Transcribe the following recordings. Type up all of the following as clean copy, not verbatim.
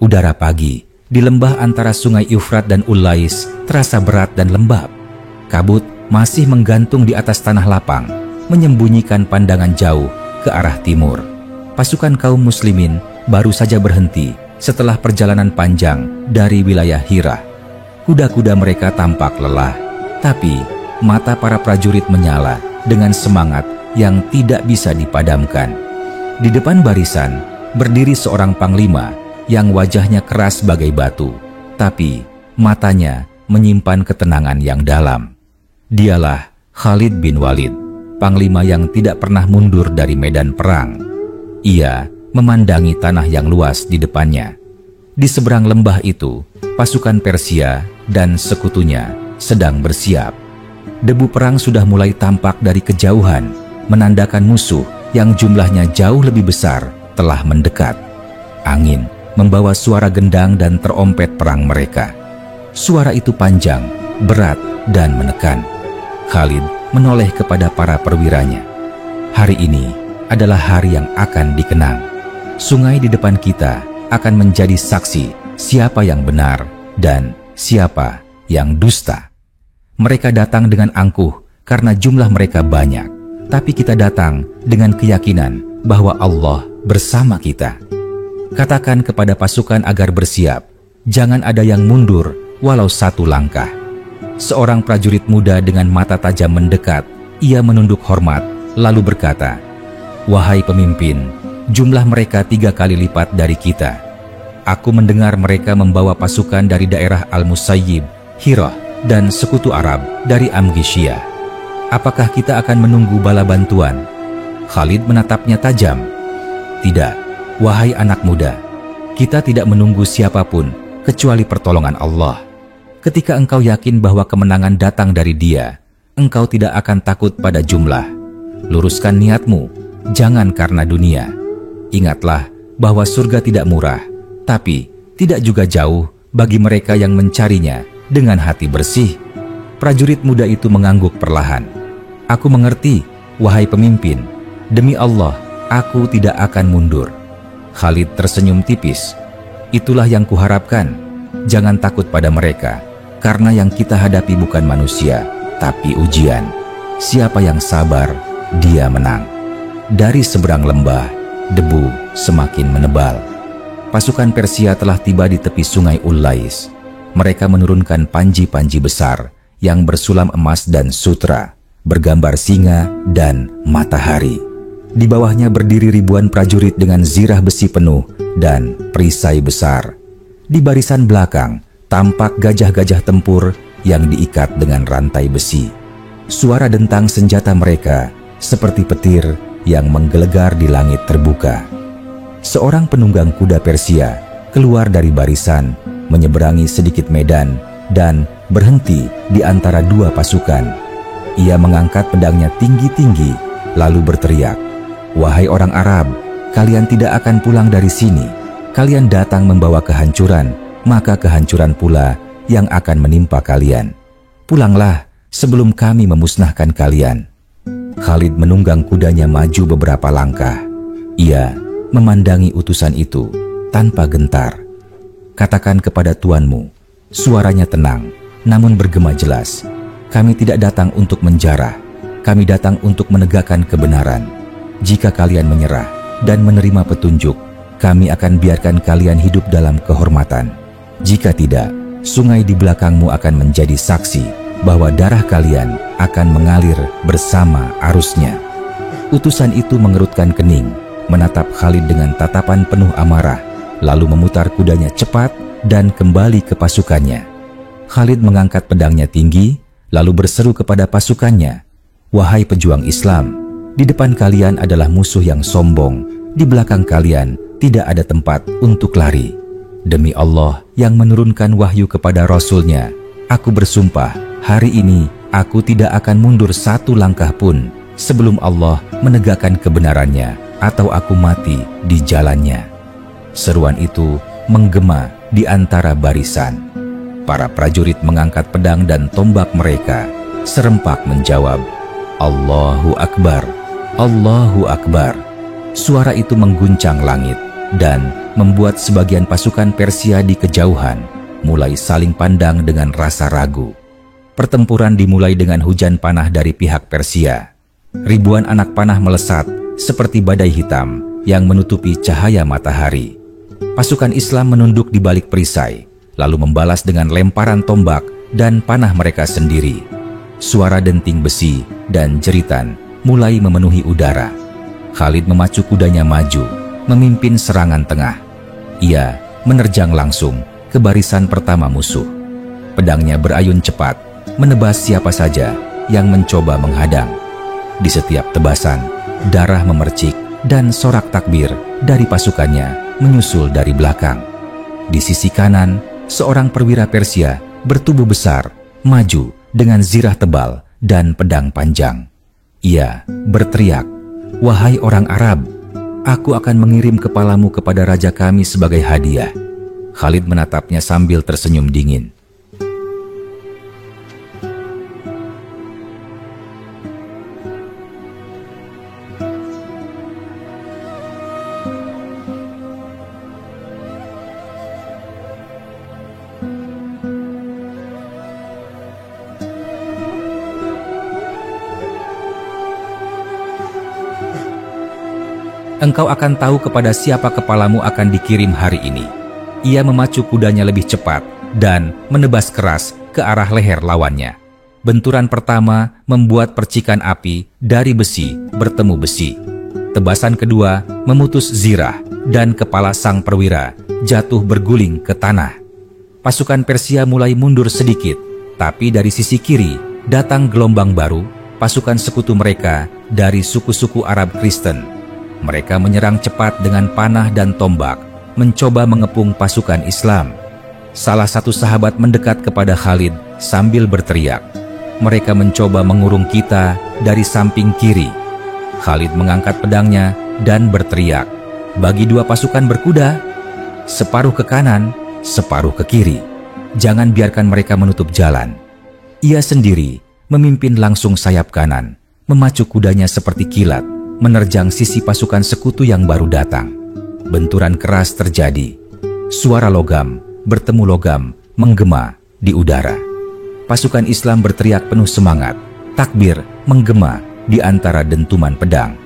Udara pagi di lembah antara sungai Eufrat dan Ulais terasa berat dan lembab. Kabut masih menggantung di atas tanah lapang, menyembunyikan pandangan jauh ke arah timur. Pasukan kaum muslimin baru saja berhenti setelah perjalanan panjang dari wilayah Hira. Kuda-kuda mereka tampak lelah, tapi mata para prajurit menyala dengan semangat yang tidak bisa dipadamkan. Di depan barisan berdiri seorang panglima yang wajahnya keras bagai batu, tapi matanya menyimpan ketenangan yang dalam. Dialah Khalid bin Walid, panglima yang tidak pernah mundur dari medan perang. Ia memandangi tanah yang luas di depannya. Di seberang lembah itu, pasukan Persia dan sekutunya sedang bersiap. Debu perang sudah mulai tampak dari kejauhan, menandakan musuh yang jumlahnya jauh lebih besar telah mendekat. Angin membawa suara gendang dan terompet perang mereka. Suara itu panjang, berat, dan menekan. Khalid menoleh kepada para perwiranya. Hari ini adalah hari yang akan dikenang. Sungai di depan kita akan menjadi saksi siapa yang benar dan siapa yang dusta. Mereka datang dengan angkuh karena jumlah mereka banyak, tapi kita datang dengan keyakinan bahwa Allah bersama kita. Katakan kepada pasukan agar bersiap, jangan ada yang mundur walau satu langkah. Seorang prajurit muda dengan mata tajam mendekat. Ia menunduk hormat, lalu berkata, "Wahai pemimpin, jumlah mereka 3 kali lipat dari kita. Aku mendengar mereka membawa pasukan dari daerah Al-Musayyib, Hirah, dan sekutu Arab dari Amgishiyah. Apakah kita akan menunggu bala bantuan?" Khalid menatapnya tajam. "Tidak, wahai anak muda, kita tidak menunggu siapapun kecuali pertolongan Allah. Ketika engkau yakin bahwa kemenangan datang dari Dia, engkau tidak akan takut pada jumlah. Luruskan niatmu, jangan karena dunia. Ingatlah bahwa surga tidak murah, tapi tidak juga jauh bagi mereka yang mencarinya dengan hati bersih." Prajurit muda itu mengangguk perlahan. "Aku mengerti, wahai pemimpin. Demi Allah, aku tidak akan mundur." Khalid tersenyum tipis. "Itulah yang kuharapkan. Jangan takut pada mereka, karena yang kita hadapi bukan manusia, tapi ujian. Siapa yang sabar, dia menang." Dari seberang lembah, debu semakin menebal. Pasukan Persia telah tiba di tepi sungai Ulais. Mereka menurunkan panji-panji besar yang bersulam emas dan sutra, bergambar singa dan matahari. Di bawahnya berdiri ribuan prajurit dengan zirah besi penuh dan perisai besar. Di barisan belakang tampak gajah-gajah tempur yang diikat dengan rantai besi. Suara dentang senjata mereka seperti petir yang menggelegar di langit terbuka. Seorang penunggang kuda Persia keluar dari barisan, menyeberangi sedikit medan, dan berhenti di antara 2 pasukan. Ia mengangkat pedangnya tinggi-tinggi, lalu berteriak, "Wahai orang Arab, kalian tidak akan pulang dari sini. Kalian datang membawa kehancuran, maka kehancuran pula yang akan menimpa kalian. Pulanglah sebelum kami memusnahkan kalian." Khalid menunggang kudanya maju beberapa langkah. Ia memandangi utusan itu tanpa gentar. "Katakan kepada tuanmu," suaranya tenang namun bergema jelas, "kami tidak datang untuk menjarah. Kami datang untuk menegakkan kebenaran. Jika kalian menyerah dan menerima petunjuk, kami akan biarkan kalian hidup dalam kehormatan. Jika tidak, sungai di belakangmu akan menjadi saksi bahwa darah kalian akan mengalir bersama arusnya." Utusan itu mengerutkan kening, menatap Khalid dengan tatapan penuh amarah, lalu memutar kudanya cepat dan kembali ke pasukannya. Khalid mengangkat pedangnya tinggi, lalu berseru kepada pasukannya, "Wahai pejuang Islam, di depan kalian adalah musuh yang sombong, di belakang kalian tidak ada tempat untuk lari. Demi Allah yang menurunkan wahyu kepada Rasul-Nya, aku bersumpah, hari ini aku tidak akan mundur 1 langkah pun sebelum Allah menegakkan kebenarannya atau aku mati di jalannya." Seruan itu menggema di antara barisan. Para prajurit mengangkat pedang dan tombak mereka, serempak menjawab, "Allahu Akbar, Allahu Akbar." Suara itu mengguncang langit. dan membuat sebagian pasukan Persia di kejauhan mulai saling pandang dengan rasa ragu. Pertempuran dimulai dengan hujan panah dari pihak Persia. Ribuan anak panah melesat seperti badai hitam yang menutupi cahaya matahari. Pasukan Islam menunduk di balik perisai, lalu membalas dengan lemparan tombak dan panah mereka sendiri. Suara denting besi dan jeritan mulai memenuhi udara. Khalid memacu kudanya maju, memimpin serangan tengah. Ia menerjang langsung ke barisan pertama musuh. Pedangnya berayun cepat, menebas siapa saja yang mencoba menghadang. Di setiap tebasan, darah memercik dan sorak takbir dari pasukannya menyusul dari belakang. Di sisi kanan, seorang perwira Persia bertubuh besar maju dengan zirah tebal dan pedang panjang. Ia berteriak, "Wahai orang Arab, aku akan mengirim kepalamu kepada raja kami sebagai hadiah." Khalid menatapnya sambil tersenyum dingin. Engkau akan tahu kepada siapa kepalamu akan dikirim hari ini. Ia memacu kudanya lebih cepat dan menebas keras ke arah leher lawannya. Benturan pertama membuat percikan api dari besi bertemu besi. Tebasan kedua memutus zirah dan kepala sang perwira jatuh berguling ke tanah. Pasukan Persia mulai mundur sedikit, tapi dari sisi kiri datang gelombang baru, pasukan sekutu mereka dari suku-suku Arab Kristen. Mereka menyerang cepat dengan panah dan tombak, mencoba mengepung pasukan Islam. Salah satu sahabat mendekat kepada Khalid sambil berteriak, "Mereka mencoba mengurung kita dari samping kiri." Khalid mengangkat pedangnya dan berteriak, "Bagi dua pasukan berkuda, separuh ke kanan, separuh ke kiri. Jangan biarkan mereka menutup jalan." Ia sendiri memimpin langsung sayap kanan, memacu kudanya seperti kilat, menerjang sisi pasukan sekutu yang baru datang. Benturan keras terjadi. Suara logam bertemu logam menggema di udara. Pasukan Islam berteriak penuh semangat. Takbir menggema di antara dentuman pedang.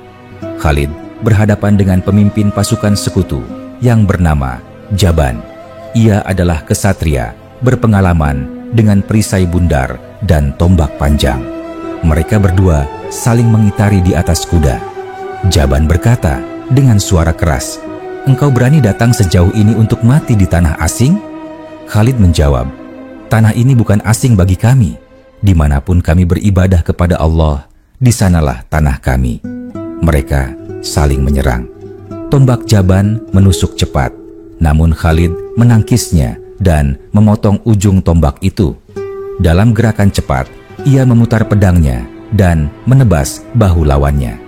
Khalid berhadapan dengan pemimpin pasukan sekutu yang bernama Jaban. Ia adalah kesatria berpengalaman dengan perisai bundar dan tombak panjang. Mereka berdua saling mengitari di atas kuda. Jaban berkata dengan suara keras, "Engkau berani datang sejauh ini untuk mati di tanah asing?" Khalid menjawab, "Tanah ini bukan asing bagi kami. Dimanapun kami beribadah kepada Allah, di sanalah tanah kami." Mereka saling menyerang. Tombak Jaban menusuk cepat, namun Khalid menangkisnya dan memotong ujung tombak itu. Dalam gerakan cepat, ia memutar pedangnya dan menebas bahu lawannya.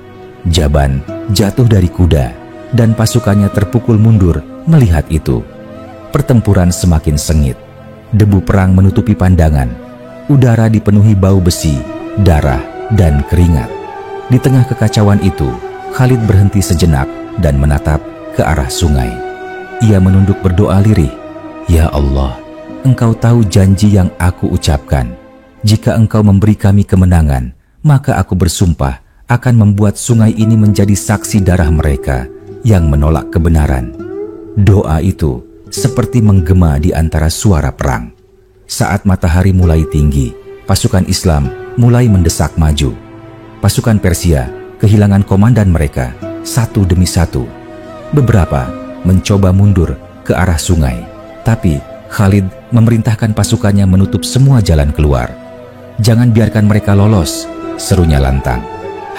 Jaban jatuh dari kuda dan pasukannya terpukul mundur melihat itu. Pertempuran semakin sengit. Debu perang menutupi pandangan. Udara dipenuhi bau besi, darah, dan keringat. Di tengah kekacauan itu, Khalid berhenti sejenak dan menatap ke arah sungai. Ia menunduk berdoa lirih, "Ya Allah, Engkau tahu janji yang aku ucapkan. Jika Engkau memberi kami kemenangan, maka aku bersumpah akan membuat sungai ini menjadi saksi darah mereka yang menolak kebenaran." Doa itu seperti menggema di antara suara perang. Saat matahari mulai tinggi, pasukan Islam mulai mendesak maju. Pasukan Persia kehilangan komandan mereka satu demi satu. Beberapa mencoba mundur ke arah sungai, tapi Khalid memerintahkan pasukannya menutup semua jalan keluar. "Jangan biarkan mereka lolos," serunya lantang.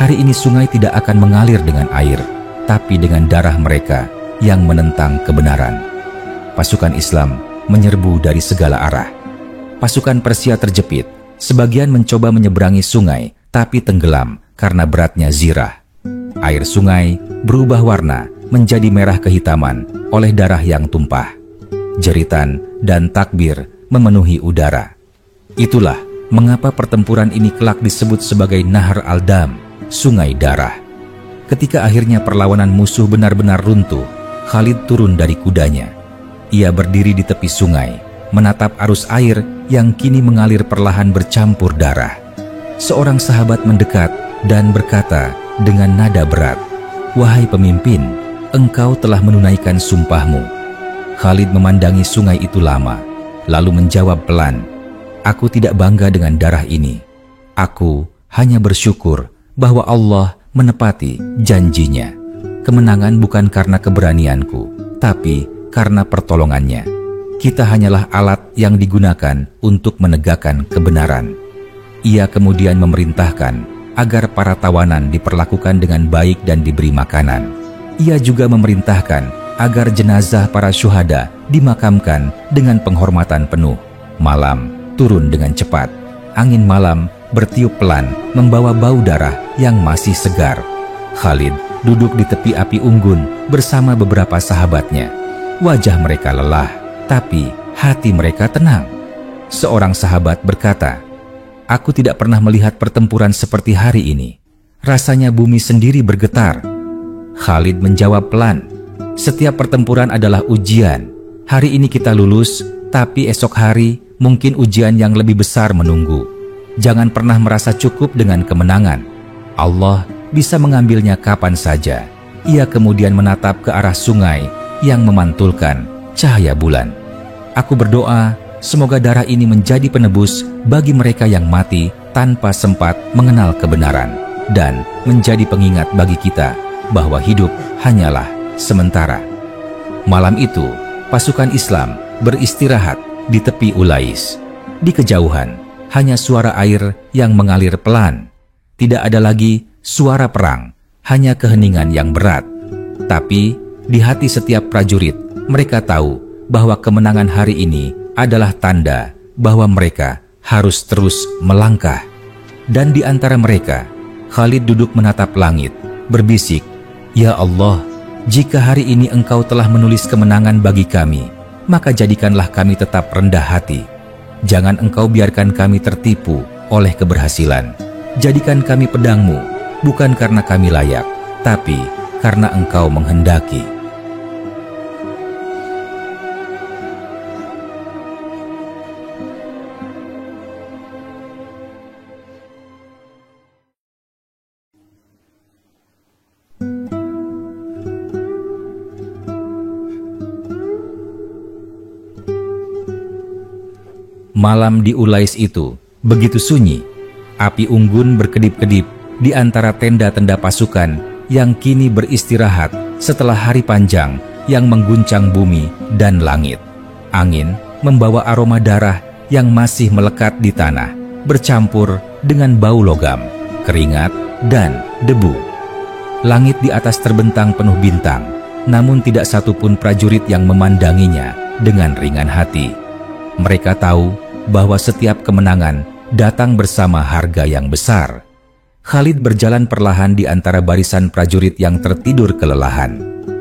"Hari ini sungai tidak akan mengalir dengan air, tapi dengan darah mereka yang menentang kebenaran." Pasukan Islam menyerbu dari segala arah. Pasukan Persia terjepit, sebagian mencoba menyeberangi sungai, tapi tenggelam karena beratnya zirah. Air sungai berubah warna menjadi merah kehitaman oleh darah yang tumpah. Jeritan dan takbir memenuhi udara. Itulah mengapa pertempuran ini kelak disebut sebagai Nahar al-Dam, sungai darah. Ketika akhirnya perlawanan musuh benar-benar runtuh, Khalid turun dari kudanya. Ia berdiri di tepi sungai, menatap arus air yang kini mengalir perlahan bercampur darah. Seorang sahabat mendekat dan berkata dengan nada berat, "Wahai pemimpin, engkau telah menunaikan sumpahmu." Khalid memandangi sungai itu lama, lalu menjawab pelan, "Aku tidak bangga dengan darah ini. Aku hanya bersyukur bahwa Allah menepati janjinya. Kemenangan bukan karena keberanianku, tapi karena pertolongannya. Kita hanyalah alat yang digunakan untuk menegakkan kebenaran." Ia kemudian memerintahkan agar para tawanan diperlakukan dengan baik dan diberi makanan. Ia juga memerintahkan agar jenazah para syuhada dimakamkan dengan penghormatan penuh. Malam turun dengan cepat. Angin malam bertiup pelan membawa bau darah yang masih segar. Khalid duduk di tepi api unggun bersama beberapa sahabatnya. Wajah mereka lelah, tapi hati mereka tenang. Seorang sahabat berkata, "Aku tidak pernah melihat pertempuran seperti hari ini. Rasanya bumi sendiri bergetar." Khalid menjawab pelan, "Setiap pertempuran adalah ujian. Hari ini kita lulus, tapi esok hari mungkin ujian yang lebih besar menunggu. Jangan pernah merasa cukup dengan kemenangan. Allah bisa mengambilnya kapan saja." Ia kemudian menatap ke arah sungai yang memantulkan cahaya bulan. "Aku berdoa, semoga darah ini menjadi penebus bagi mereka yang mati tanpa sempat mengenal kebenaran, dan menjadi pengingat bagi kita bahwa hidup hanyalah sementara." Malam itu, pasukan Islam beristirahat di tepi Ulais. Di kejauhan, hanya suara air yang mengalir pelan. Tidak ada lagi suara perang, hanya keheningan yang berat. Tapi di hati setiap prajurit, mereka tahu bahwa kemenangan hari ini adalah tanda bahwa mereka harus terus melangkah. Dan di antara mereka, Khalid duduk menatap langit, berbisik, "Ya Allah, jika hari ini Engkau telah menulis kemenangan bagi kami, maka jadikanlah kami tetap rendah hati. Jangan Engkau biarkan kami tertipu oleh keberhasilan. Jadikan kami pedang-Mu, bukan karena kami layak, tapi karena Engkau menghendaki." Malam di Ulais itu begitu sunyi. Api unggun berkedip-kedip di antara tenda-tenda pasukan yang kini beristirahat setelah hari panjang yang mengguncang bumi dan langit. Angin membawa aroma darah yang masih melekat di tanah, bercampur dengan bau logam, keringat, dan debu. Langit di atas terbentang penuh bintang, namun tidak satupun prajurit yang memandanginya dengan ringan hati. Mereka tahu bahwa setiap kemenangan datang bersama harga yang besar. Khalid berjalan perlahan di antara barisan prajurit yang tertidur kelelahan.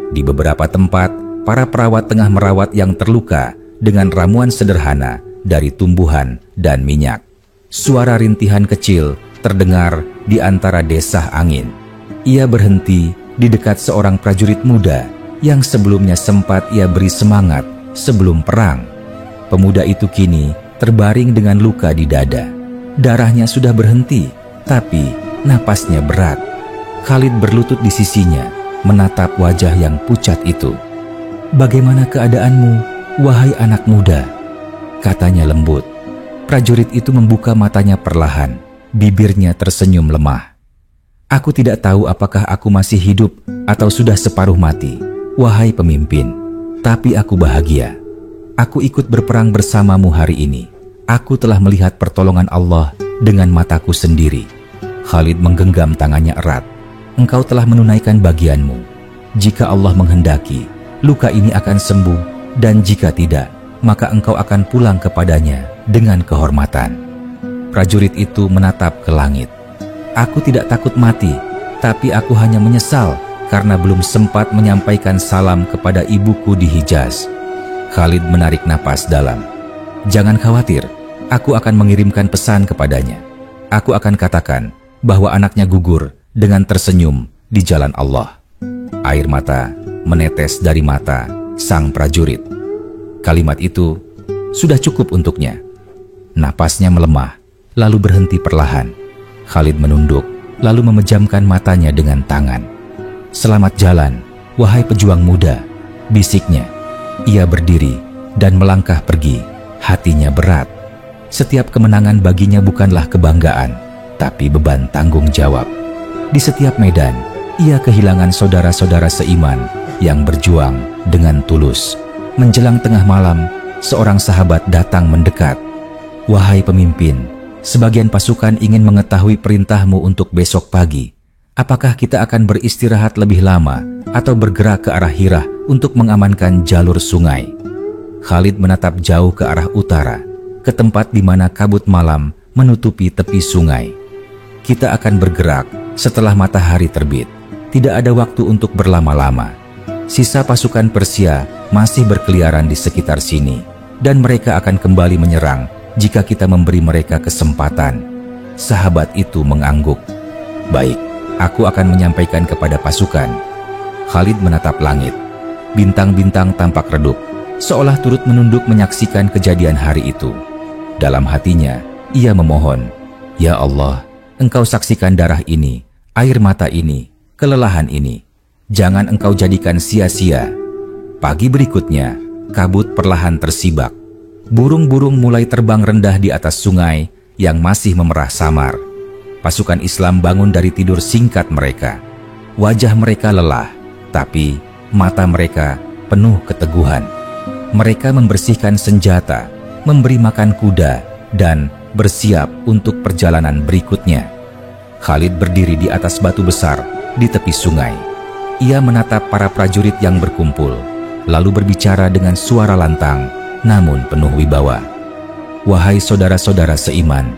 Di beberapa tempat, para perawat tengah merawat yang terluka dengan ramuan sederhana dari tumbuhan dan minyak. Suara rintihan kecil terdengar di antara desah angin. Ia berhenti di dekat seorang prajurit muda yang sebelumnya sempat ia beri semangat sebelum perang. Pemuda itu kini terbaring dengan luka di dada. Darahnya sudah berhenti, tapi napasnya berat. Khalid berlutut di sisinya, menatap wajah yang pucat itu. "Bagaimana keadaanmu, wahai anak muda?" katanya lembut. Prajurit itu membuka matanya perlahan, bibirnya tersenyum lemah. "Aku tidak tahu apakah aku masih hidup atau sudah separuh mati, wahai pemimpin, tapi aku bahagia. Aku ikut berperang bersamamu hari ini. Aku telah melihat pertolongan Allah dengan mataku sendiri." Khalid menggenggam tangannya erat. "Engkau telah menunaikan bagianmu. Jika Allah menghendaki, luka ini akan sembuh, dan jika tidak, maka engkau akan pulang kepadanya dengan kehormatan." Prajurit itu menatap ke langit. "Aku tidak takut mati, tapi aku hanya menyesal karena belum sempat menyampaikan salam kepada ibuku di Hijaz." Khalid menarik napas dalam. "Jangan khawatir, aku akan mengirimkan pesan kepadanya. Aku akan katakan bahwa anaknya gugur dengan tersenyum di jalan Allah." Air mata menetes dari mata sang prajurit. Kalimat itu sudah cukup untuknya. Napasnya melemah, lalu berhenti perlahan. Khalid menunduk, lalu memejamkan matanya dengan tangan. "Selamat jalan, wahai pejuang muda," bisiknya. Ia berdiri dan melangkah pergi, hatinya berat. Setiap kemenangan baginya bukanlah kebanggaan, tapi beban tanggung jawab. Di setiap medan, ia kehilangan saudara-saudara seiman yang berjuang dengan tulus. Menjelang tengah malam, seorang sahabat datang mendekat. "Wahai pemimpin, sebagian pasukan ingin mengetahui perintahmu untuk besok pagi. Apakah kita akan beristirahat lebih lama atau bergerak ke arah Hirah untuk mengamankan jalur sungai?" Khalid menatap jauh ke arah utara, ke tempat di mana kabut malam menutupi tepi sungai. "Kita akan bergerak setelah matahari terbit. Tidak ada waktu untuk berlama-lama. Sisa pasukan Persia masih berkeliaran di sekitar sini, dan mereka akan kembali menyerang jika kita memberi mereka kesempatan." Sahabat itu mengangguk. "Baik, aku akan menyampaikan kepada pasukan." Khalid menatap langit. Bintang-bintang tampak redup, seolah turut menunduk menyaksikan kejadian hari itu. Dalam hatinya, ia memohon, "Ya Allah, Engkau saksikan darah ini, air mata ini, kelelahan ini. Jangan Engkau jadikan sia-sia." Pagi berikutnya, kabut perlahan tersibak. Burung-burung mulai terbang rendah di atas sungai yang masih memerah samar. Pasukan Islam bangun dari tidur singkat mereka. Wajah mereka lelah, tapi mata mereka penuh keteguhan. Mereka membersihkan senjata, memberi makan kuda, dan bersiap untuk perjalanan berikutnya. Khalid berdiri di atas batu besar di tepi sungai. Ia menatap para prajurit yang berkumpul, lalu berbicara dengan suara lantang namun penuh wibawa. "Wahai saudara-saudara seiman,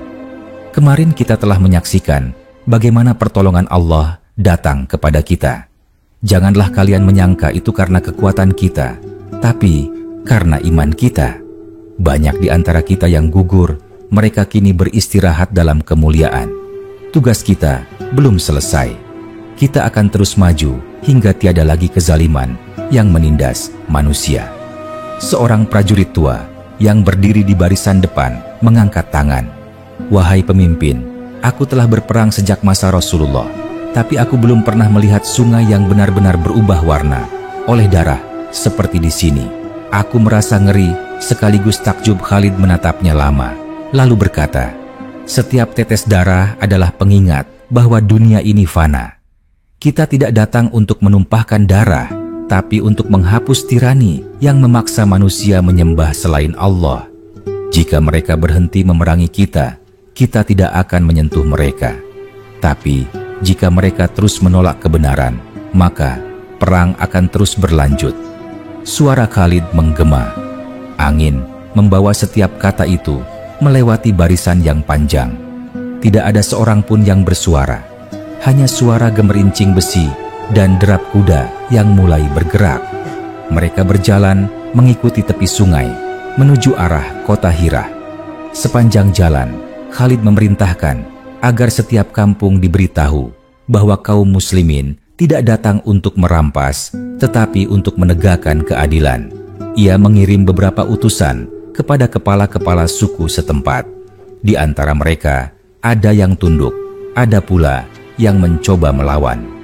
kemarin kita telah menyaksikan bagaimana pertolongan Allah datang kepada kita. Janganlah kalian menyangka itu karena kekuatan kita, tapi karena iman kita. Banyak di antara kita yang gugur, mereka kini beristirahat dalam kemuliaan. Tugas kita belum selesai. Kita akan terus maju hingga tiada lagi kezaliman yang menindas manusia." Seorang prajurit tua yang berdiri di barisan depan mengangkat tangan. "Wahai pemimpin, aku telah berperang sejak masa Rasulullah, tapi aku belum pernah melihat sungai yang benar-benar berubah warna oleh darah seperti di sini." Aku merasa ngeri sekaligus takjub. Khalid menatapnya lama, lalu berkata, "Setiap tetes darah adalah pengingat bahwa dunia ini fana. Kita tidak datang untuk menumpahkan darah, tapi untuk menghapus tirani yang memaksa manusia menyembah selain Allah. Jika mereka berhenti memerangi kita, kita tidak akan menyentuh mereka. Tapi jika mereka terus menolak kebenaran, maka perang akan terus berlanjut." Suara Khalid menggema. Angin membawa setiap kata itu melewati barisan yang panjang. Tidak ada seorang pun yang bersuara. Hanya suara gemerincing besi dan derap kuda yang mulai bergerak. Mereka berjalan mengikuti tepi sungai menuju arah kota Hirah. Sepanjang jalan, Khalid memerintahkan agar setiap kampung diberitahu bahwa kaum muslimin tidak datang untuk merampas, tetapi untuk menegakkan keadilan. Ia mengirim beberapa utusan kepada kepala-kepala suku setempat. Di antara mereka, ada yang tunduk, ada pula yang mencoba melawan.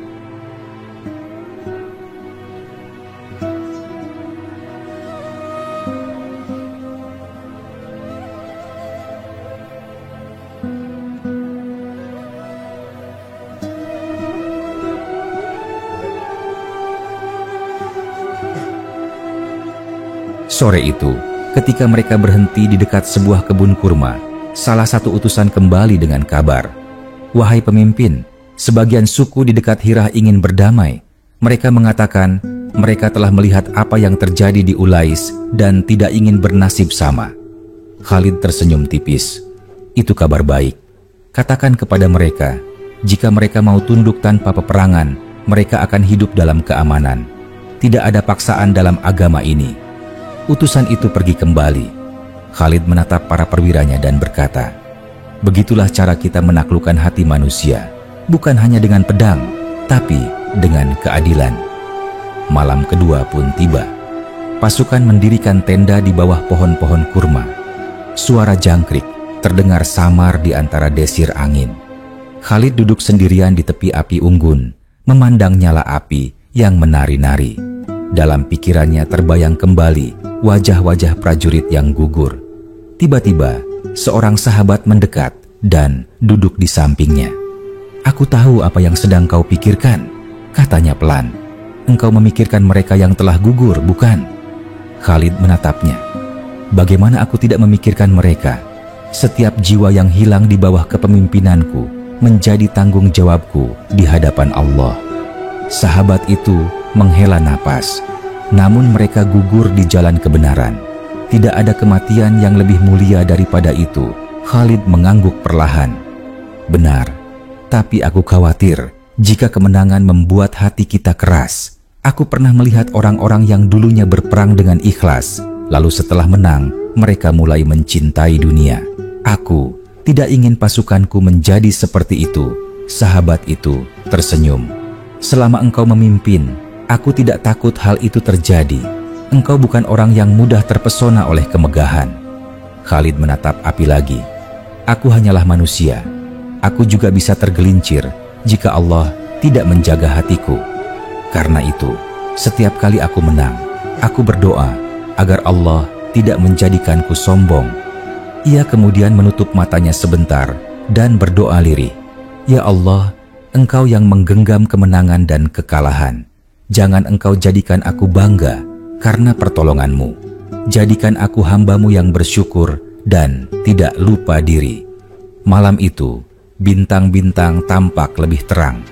Sore itu, ketika mereka berhenti di dekat sebuah kebun kurma, salah satu utusan kembali dengan kabar. "Wahai pemimpin, sebagian suku di dekat Hirah ingin berdamai. Mereka mengatakan mereka telah melihat apa yang terjadi di Ulais dan tidak ingin bernasib sama." Khalid tersenyum tipis. "Itu kabar baik. Katakan kepada mereka, jika mereka mau tunduk tanpa peperangan, mereka akan hidup dalam keamanan. Tidak ada paksaan dalam agama ini." Utusan itu pergi kembali. Khalid menatap para perwiranya dan berkata, "Begitulah cara kita menaklukkan hati manusia, bukan hanya dengan pedang, tapi dengan keadilan." Malam kedua pun tiba. Pasukan mendirikan tenda di bawah pohon-pohon kurma. Suara jangkrik terdengar samar di antara desir angin. Khalid duduk sendirian di tepi api unggun, memandang nyala api yang menari-nari. Dalam pikirannya terbayang kembali wajah-wajah prajurit yang gugur. Tiba-tiba, seorang sahabat mendekat dan duduk di sampingnya. "Aku tahu apa yang sedang kau pikirkan," katanya pelan. "Engkau memikirkan mereka yang telah gugur, bukan?" Khalid menatapnya. "Bagaimana aku tidak memikirkan mereka? Setiap jiwa yang hilang di bawah kepemimpinanku menjadi tanggung jawabku di hadapan Allah." Sahabat itu menghela napas. Namun mereka gugur di jalan kebenaran. Tidak ada kematian yang lebih mulia daripada itu. Khalid mengangguk perlahan. "Benar, tapi aku khawatir jika kemenangan membuat hati kita keras. Aku pernah melihat orang-orang yang dulunya berperang dengan ikhlas, lalu setelah menang, mereka mulai mencintai dunia. Aku tidak ingin pasukanku menjadi seperti itu." Sahabat itu tersenyum. "Selama engkau memimpin, aku tidak takut hal itu terjadi. Engkau bukan orang yang mudah terpesona oleh kemegahan." Khalid menatap api lagi. "Aku hanyalah manusia. Aku juga bisa tergelincir jika Allah tidak menjaga hatiku. Karena itu, setiap kali aku menang, aku berdoa agar Allah tidak menjadikanku sombong." Ia kemudian menutup matanya sebentar dan berdoa lirih. "Ya Allah, Engkau yang menggenggam kemenangan dan kekalahan. Jangan Engkau jadikan aku bangga karena pertolongan-Mu. Jadikan aku hamba-Mu yang bersyukur dan tidak lupa diri." Malam itu, bintang-bintang tampak lebih terang.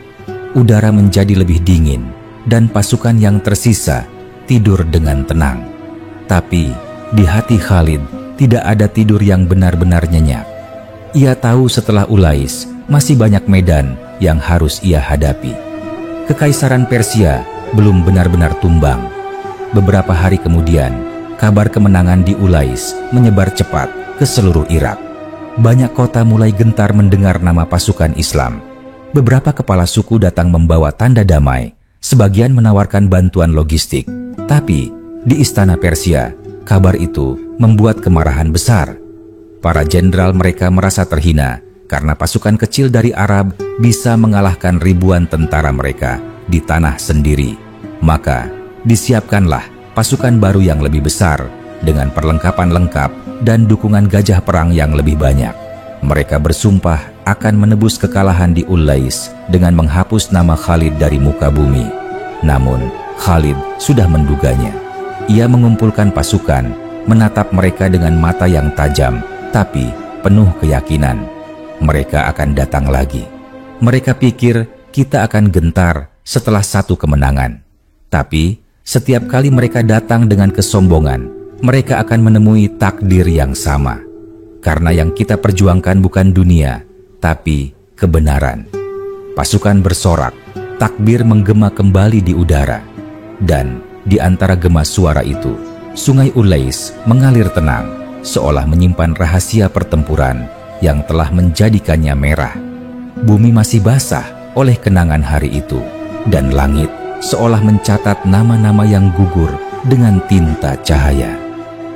Udara menjadi lebih dingin dan pasukan yang tersisa tidur dengan tenang. Tapi di hati Khalid tidak ada tidur yang benar-benar nyenyak. Ia tahu setelah Ulais masih banyak medan yang harus ia hadapi. Kekaisaran Persia belum benar-benar tumbang. Beberapa hari kemudian, kabar kemenangan di Ulais menyebar cepat ke seluruh Irak. Banyak kota mulai gentar mendengar nama pasukan Islam. Beberapa kepala suku datang membawa tanda damai. Sebagian menawarkan bantuan logistik. Tapi di istana Persia, kabar itu membuat kemarahan besar. Para jenderal mereka merasa terhina karena pasukan kecil dari Arab bisa mengalahkan ribuan tentara mereka di tanah sendiri. Maka disiapkanlah pasukan baru yang lebih besar dengan perlengkapan lengkap dan dukungan gajah perang yang lebih banyak. Mereka bersumpah akan menebus kekalahan di Ulais dengan menghapus nama Khalid dari muka bumi. Namun Khalid sudah menduganya. Ia mengumpulkan pasukan, menatap mereka dengan mata yang tajam, tapi penuh keyakinan. Mereka akan datang lagi. Mereka pikir kita akan gentar setelah satu kemenangan. Tapi setiap kali mereka datang dengan kesombongan, mereka akan menemui takdir yang sama. Karena yang kita perjuangkan bukan dunia, tapi kebenaran. Pasukan bersorak, takbir menggema kembali di udara. Dan di antara gema suara itu, sungai Ulais mengalir tenang, seolah menyimpan rahasia pertempuran yang telah menjadikannya merah. Bumi masih basah oleh kenangan hari itu, dan langit seolah mencatat nama-nama yang gugur dengan tinta cahaya.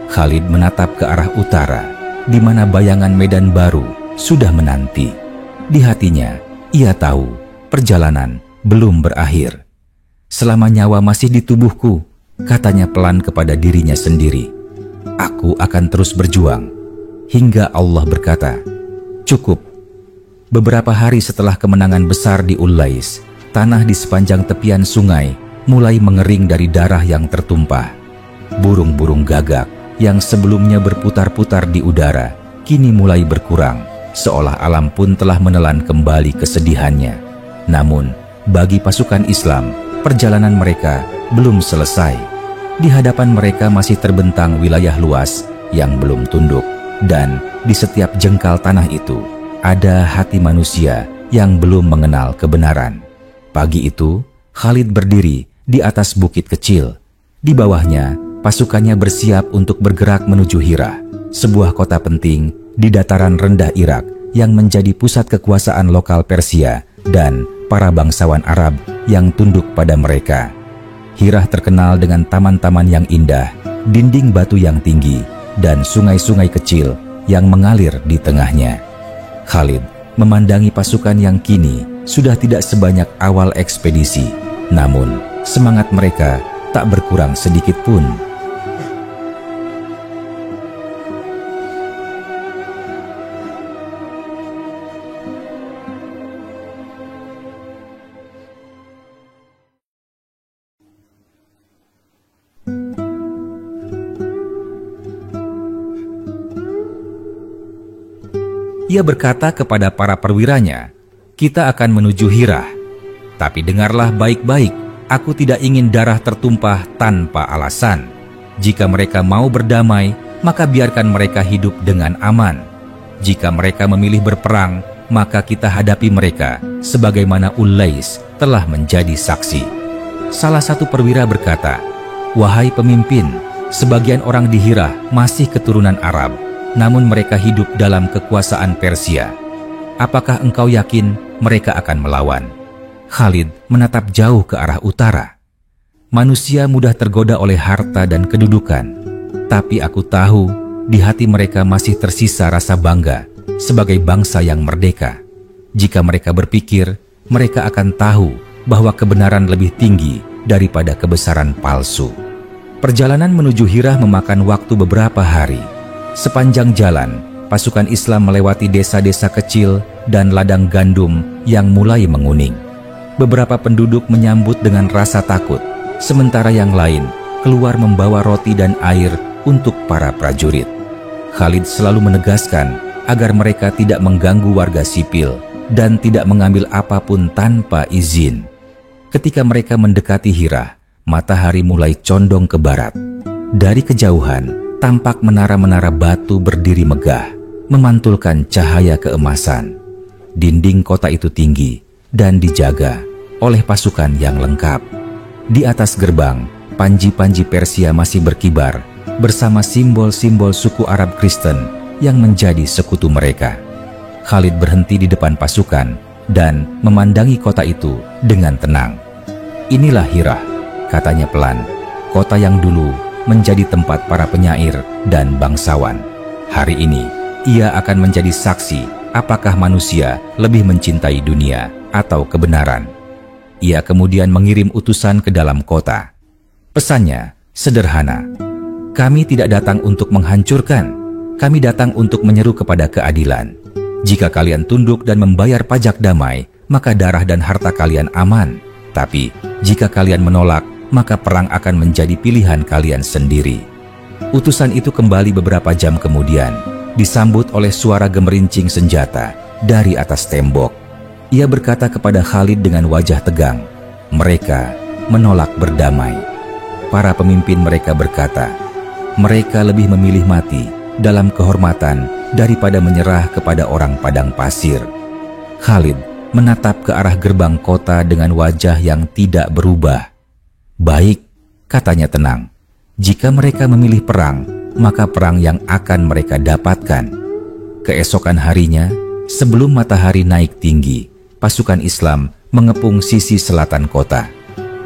Khalid menatap ke arah utara, di mana bayangan medan baru sudah menanti. Di hatinya, ia tahu perjalanan belum berakhir. "Selama nyawa masih di tubuhku," katanya pelan kepada dirinya sendiri, "aku akan terus berjuang." Hingga Allah berkata, "Cukup." Beberapa hari setelah kemenangan besar di Ulais, tanah di sepanjang tepian sungai mulai mengering dari darah yang tertumpah. Burung-burung gagak yang sebelumnya berputar-putar di udara kini mulai berkurang, seolah alam pun telah menelan kembali kesedihannya. Namun, bagi pasukan Islam, perjalanan mereka belum selesai. Di hadapan mereka masih terbentang wilayah luas yang belum tunduk, dan di setiap jengkal tanah itu ada hati manusia yang belum mengenal kebenaran. Pagi itu, Khalid berdiri di atas bukit kecil. Di bawahnya, pasukannya bersiap untuk bergerak menuju Hira, sebuah kota penting di dataran rendah Irak yang menjadi pusat kekuasaan lokal Persia dan para bangsawan Arab yang tunduk pada mereka. Hirah terkenal dengan taman-taman yang indah, dinding batu yang tinggi, dan sungai-sungai kecil yang mengalir di tengahnya. Khalid memandangi pasukan yang kini sudah tidak sebanyak awal ekspedisi, namun semangat mereka tak berkurang sedikit pun. Ia berkata kepada para perwiranya, "Kita akan menuju Hirah. Tapi dengarlah baik-baik, aku tidak ingin darah tertumpah tanpa alasan. Jika mereka mau berdamai, maka biarkan mereka hidup dengan aman. Jika mereka memilih berperang, maka kita hadapi mereka, sebagaimana Ulais telah menjadi saksi." Salah satu perwira berkata, "Wahai pemimpin, sebagian orang di Hirah masih keturunan Arab, namun mereka hidup dalam kekuasaan Persia. Apakah engkau yakin mereka akan melawan?" Khalid menatap jauh ke arah utara. "Manusia mudah tergoda oleh harta dan kedudukan, tapi aku tahu di hati mereka masih tersisa rasa bangga sebagai bangsa yang merdeka. Jika mereka berpikir, mereka akan tahu bahwa kebenaran lebih tinggi daripada kebesaran palsu." Perjalanan menuju Hirah memakan waktu beberapa hari. Sepanjang jalan, pasukan Islam melewati desa-desa kecil dan ladang gandum yang mulai menguning. Beberapa penduduk menyambut dengan rasa takut, sementara yang lain keluar membawa roti dan air untuk para prajurit. Khalid selalu menegaskan agar mereka tidak mengganggu warga sipil dan tidak mengambil apapun tanpa izin. Ketika mereka mendekati Hirah, matahari mulai condong ke barat. Dari kejauhan, tampak menara-menara batu berdiri megah, memantulkan cahaya keemasan. Dinding kota itu tinggi dan dijaga oleh pasukan yang lengkap. Di atas gerbang, panji-panji Persia masih berkibar bersama simbol-simbol suku Arab Kristen yang menjadi sekutu mereka. Khalid berhenti di depan pasukan dan memandangi kota itu dengan tenang. "Inilah Hirah," katanya pelan, "kota yang dulu menjadi tempat para penyair dan bangsawan. Hari ini, ia akan menjadi saksi apakah manusia lebih mencintai dunia atau kebenaran." Ia kemudian mengirim utusan ke dalam kota. Pesannya sederhana, "Kami tidak datang untuk menghancurkan, kami datang untuk menyeru kepada keadilan. Jika kalian tunduk dan membayar pajak damai, maka darah dan harta kalian aman. Tapi jika kalian menolak, maka perang akan menjadi pilihan kalian sendiri." Utusan itu kembali beberapa jam kemudian, disambut oleh suara gemerincing senjata dari atas tembok. Ia berkata kepada Khalid dengan wajah tegang, "Mereka menolak berdamai." Para pemimpin mereka berkata, "Mereka lebih memilih mati dalam kehormatan daripada menyerah kepada orang padang pasir." Khalid menatap ke arah gerbang kota dengan wajah yang tidak berubah. "Baik," katanya tenang, "jika mereka memilih perang, maka perang yang akan mereka dapatkan." Keesokan harinya, sebelum matahari naik tinggi, pasukan Islam mengepung sisi selatan kota.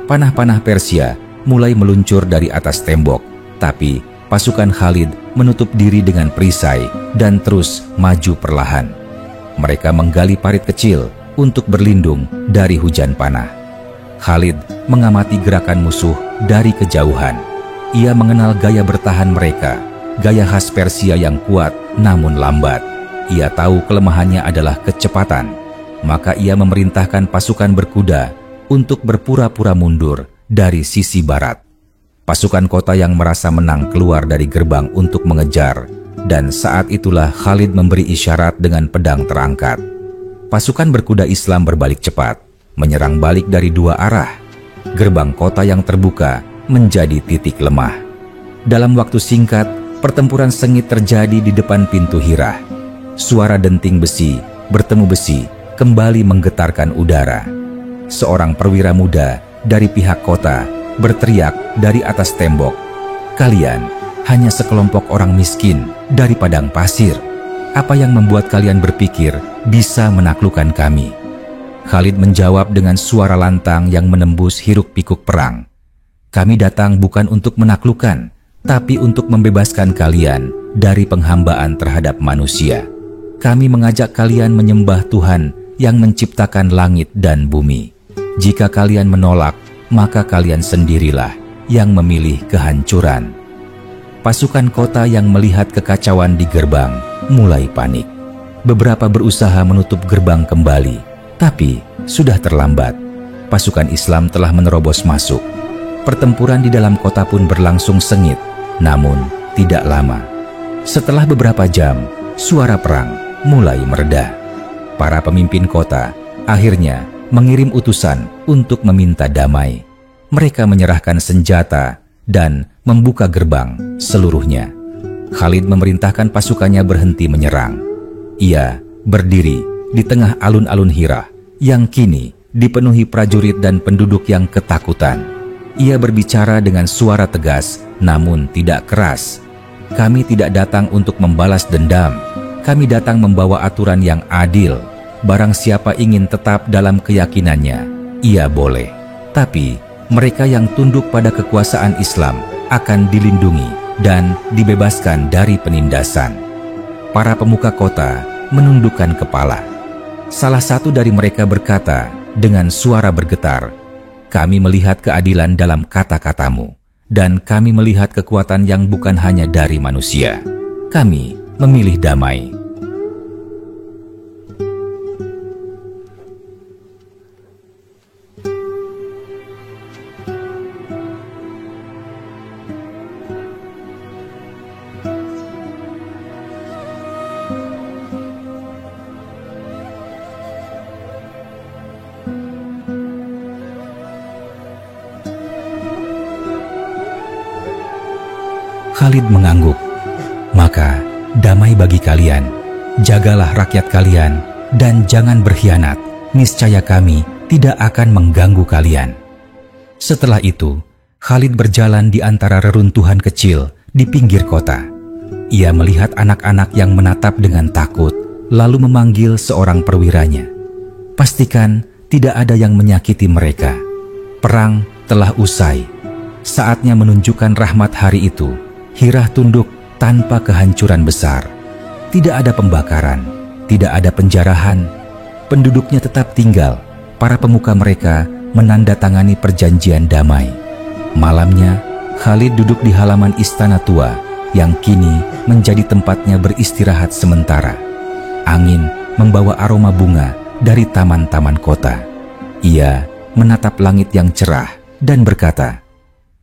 Panah-panah Persia mulai meluncur dari atas tembok, tapi pasukan Khalid menutup diri dengan perisai dan terus maju perlahan. Mereka menggali parit kecil untuk berlindung dari hujan panah. Khalid mengamati gerakan musuh dari kejauhan. Ia mengenal gaya bertahan mereka, gaya khas Persia yang kuat namun lambat. Ia tahu kelemahannya adalah kecepatan, maka ia memerintahkan pasukan berkuda untuk berpura-pura mundur dari sisi barat. Pasukan kota yang merasa menang keluar dari gerbang untuk mengejar, dan saat itulah Khalid memberi isyarat dengan pedang terangkat. Pasukan berkuda Islam berbalik cepat, menyerang balik dari dua arah. Gerbang kota yang terbuka menjadi titik lemah. Dalam waktu singkat, pertempuran sengit terjadi di depan pintu Hirah. Suara denting besi bertemu besi kembali menggetarkan udara. Seorang perwira muda dari pihak kota berteriak dari atas tembok, "Kalian hanya sekelompok orang miskin dari padang pasir. Apa yang membuat kalian berpikir bisa menaklukkan kami?" Khalid menjawab dengan suara lantang yang menembus hiruk-pikuk perang, Kami datang bukan untuk menaklukkan, tapi untuk membebaskan kalian dari penghambaan terhadap manusia. Kami mengajak kalian menyembah Tuhan yang menciptakan langit dan bumi. Jika kalian menolak, maka kalian sendirilah yang memilih kehancuran." Pasukan kota yang melihat kekacauan di gerbang mulai panik. Beberapa berusaha menutup gerbang kembali, tapi sudah terlambat. Pasukan Islam telah menerobos masuk. Pertempuran di dalam kota pun berlangsung sengit, namun tidak lama. Setelah beberapa jam, suara perang mulai mereda. Para pemimpin kota akhirnya mengirim utusan untuk meminta damai. Mereka menyerahkan senjata dan membuka gerbang seluruhnya. Khalid memerintahkan pasukannya berhenti menyerang. Ia berdiri di tengah alun-alun Hira yang kini dipenuhi prajurit dan penduduk yang ketakutan. Ia berbicara dengan suara tegas namun tidak keras. "Kami tidak datang untuk membalas dendam. Kami datang membawa aturan yang adil. Barang siapa ingin tetap dalam keyakinannya, ia boleh. Tapi mereka yang tunduk pada kekuasaan Islam akan dilindungi dan dibebaskan dari penindasan." Para pemuka kota menundukkan kepala. Salah satu dari mereka berkata dengan suara bergetar, "Kami melihat keadilan dalam kata-katamu, dan kami melihat kekuatan yang bukan hanya dari manusia. Kami memilih damai." Khalid mengangguk. "Maka damai bagi kalian, jagalah rakyat kalian, dan jangan berkhianat. Niscaya kami tidak akan mengganggu kalian." Setelah itu, Khalid berjalan di antara reruntuhan kecil di pinggir kota. Ia melihat anak-anak yang menatap dengan takut, lalu memanggil seorang perwiranya. Pastikan tidak ada yang menyakiti mereka. Perang telah usai. Saatnya menunjukkan rahmat hari itu. Hira tunduk tanpa kehancuran besar. Tidak ada pembakaran, tidak ada penjarahan. Penduduknya tetap tinggal. Para pemuka mereka menandatangani perjanjian damai. Malamnya, Khalid duduk di halaman istana tua yang kini menjadi tempatnya beristirahat sementara. Angin membawa aroma bunga dari taman-taman kota. Ia menatap langit yang cerah dan berkata,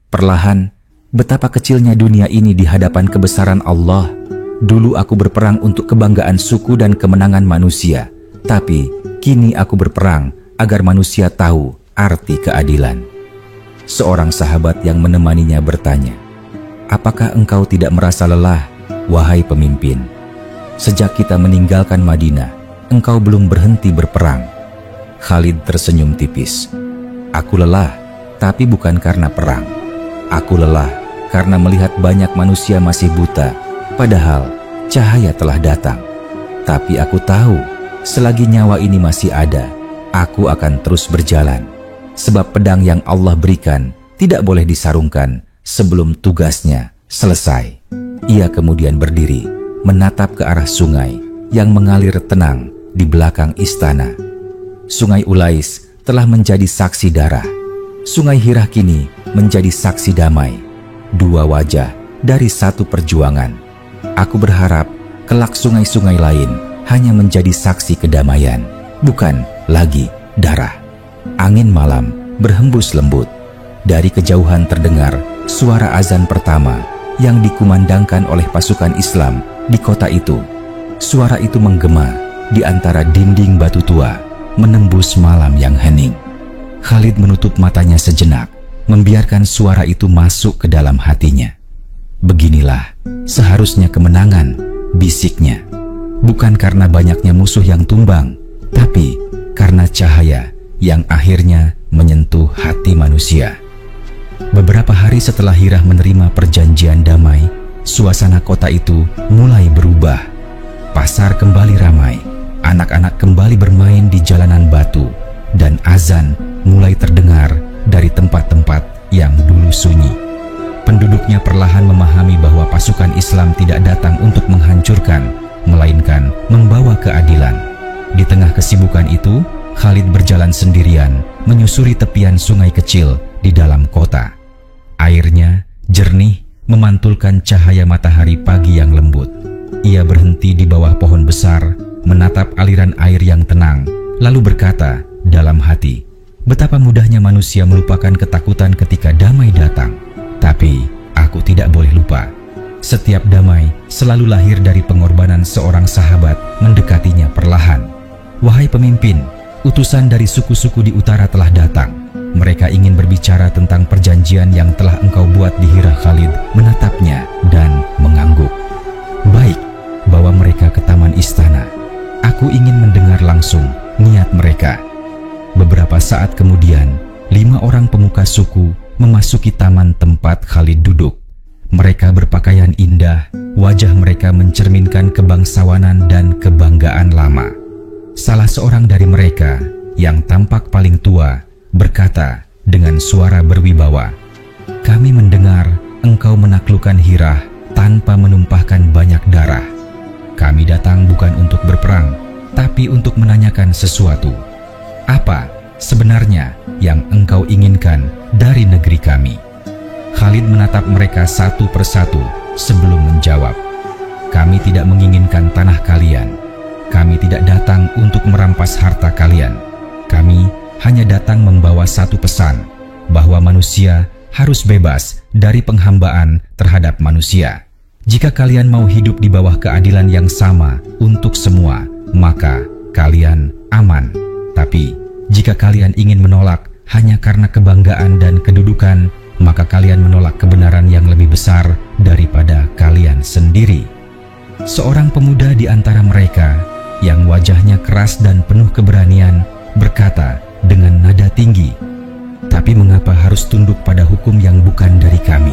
"Perlahan, betapa kecilnya dunia ini di hadapan kebesaran Allah. Dulu aku berperang untuk kebanggaan suku dan kemenangan manusia, tapi kini aku berperang agar manusia tahu arti keadilan." Seorang sahabat yang menemaninya bertanya, "Apakah engkau tidak merasa lelah, wahai pemimpin? Sejak kita meninggalkan Madinah, engkau belum berhenti berperang." Khalid tersenyum tipis. "Aku lelah, tapi bukan karena perang. Aku lelah karena melihat banyak manusia masih buta, padahal cahaya telah datang. Tapi aku tahu, selagi nyawa ini masih ada, aku akan terus berjalan. Sebab pedang yang Allah berikan tidak boleh disarungkan sebelum tugasnya selesai." Ia kemudian berdiri, menatap ke arah sungai yang mengalir tenang di belakang istana. Sungai Ulais telah menjadi saksi darah. Sungai Hira kini menjadi saksi damai. Dua wajah dari satu perjuangan. Aku berharap kelak sungai-sungai lain hanya menjadi saksi kedamaian, bukan lagi darah. Angin malam berhembus lembut. Dari kejauhan terdengar suara azan pertama yang dikumandangkan oleh pasukan Islam di kota itu. Suara itu menggema di antara dinding batu tua, menembus malam yang hening. Khalid menutup matanya sejenak, membiarkan suara itu masuk ke dalam hatinya. "Beginilah seharusnya kemenangan," bisiknya. "Bukan karena banyaknya musuh yang tumbang, tapi karena cahaya yang akhirnya menyentuh hati manusia." Beberapa hari setelah Hira menerima perjanjian damai, suasana kota itu mulai berubah. Pasar kembali ramai, anak-anak kembali bermain di jalanan batu, dan azan mulai terdengar dari tempat-tempat yang dulu sunyi. Penduduknya perlahan memahami bahwa pasukan Islam tidak datang untuk menghancurkan, melainkan membawa keadilan. Di tengah kesibukan itu, Khalid berjalan sendirian, menyusuri tepian sungai kecil di dalam kota. Airnya jernih, memantulkan cahaya matahari pagi yang lembut. Ia berhenti di bawah pohon besar, menatap aliran air yang tenang, lalu berkata dalam hati, betapa mudahnya manusia melupakan ketakutan ketika damai datang. Tapi aku tidak boleh lupa. Setiap damai selalu lahir dari pengorbanan seorang sahabat mendekatinya perlahan. Wahai pemimpin, utusan dari suku-suku di utara telah datang. Mereka ingin berbicara tentang perjanjian yang telah engkau buat di Hira. Khalid menatapnya dan mengangguk. Baik, bawa mereka ke taman istana. Aku ingin mendengar langsung niat mereka. Beberapa saat kemudian, 5 orang pemuka suku memasuki taman tempat Khalid duduk. Mereka berpakaian indah, wajah mereka mencerminkan kebangsawanan dan kebanggaan lama. Salah seorang dari mereka, yang tampak paling tua, berkata dengan suara berwibawa, "Kami mendengar engkau menaklukkan Hirah tanpa menumpahkan banyak darah. Kami datang bukan untuk berperang, tapi untuk menanyakan sesuatu. Apa sebenarnya yang engkau inginkan dari negeri kami?" Khalid menatap mereka satu persatu sebelum menjawab, "Kami tidak menginginkan tanah kalian. Kami tidak datang untuk merampas harta kalian. Kami hanya datang membawa satu pesan, bahwa manusia harus bebas dari penghambaan terhadap manusia. Jika kalian mau hidup di bawah keadilan yang sama untuk semua, maka kalian aman. Tapi jika kalian ingin menolak hanya karena kebanggaan dan kedudukan, maka kalian menolak kebenaran yang lebih besar daripada kalian sendiri." Seorang pemuda di antara mereka, yang wajahnya keras dan penuh keberanian, berkata dengan nada tinggi, "Tapi mengapa harus tunduk pada hukum yang bukan dari kami?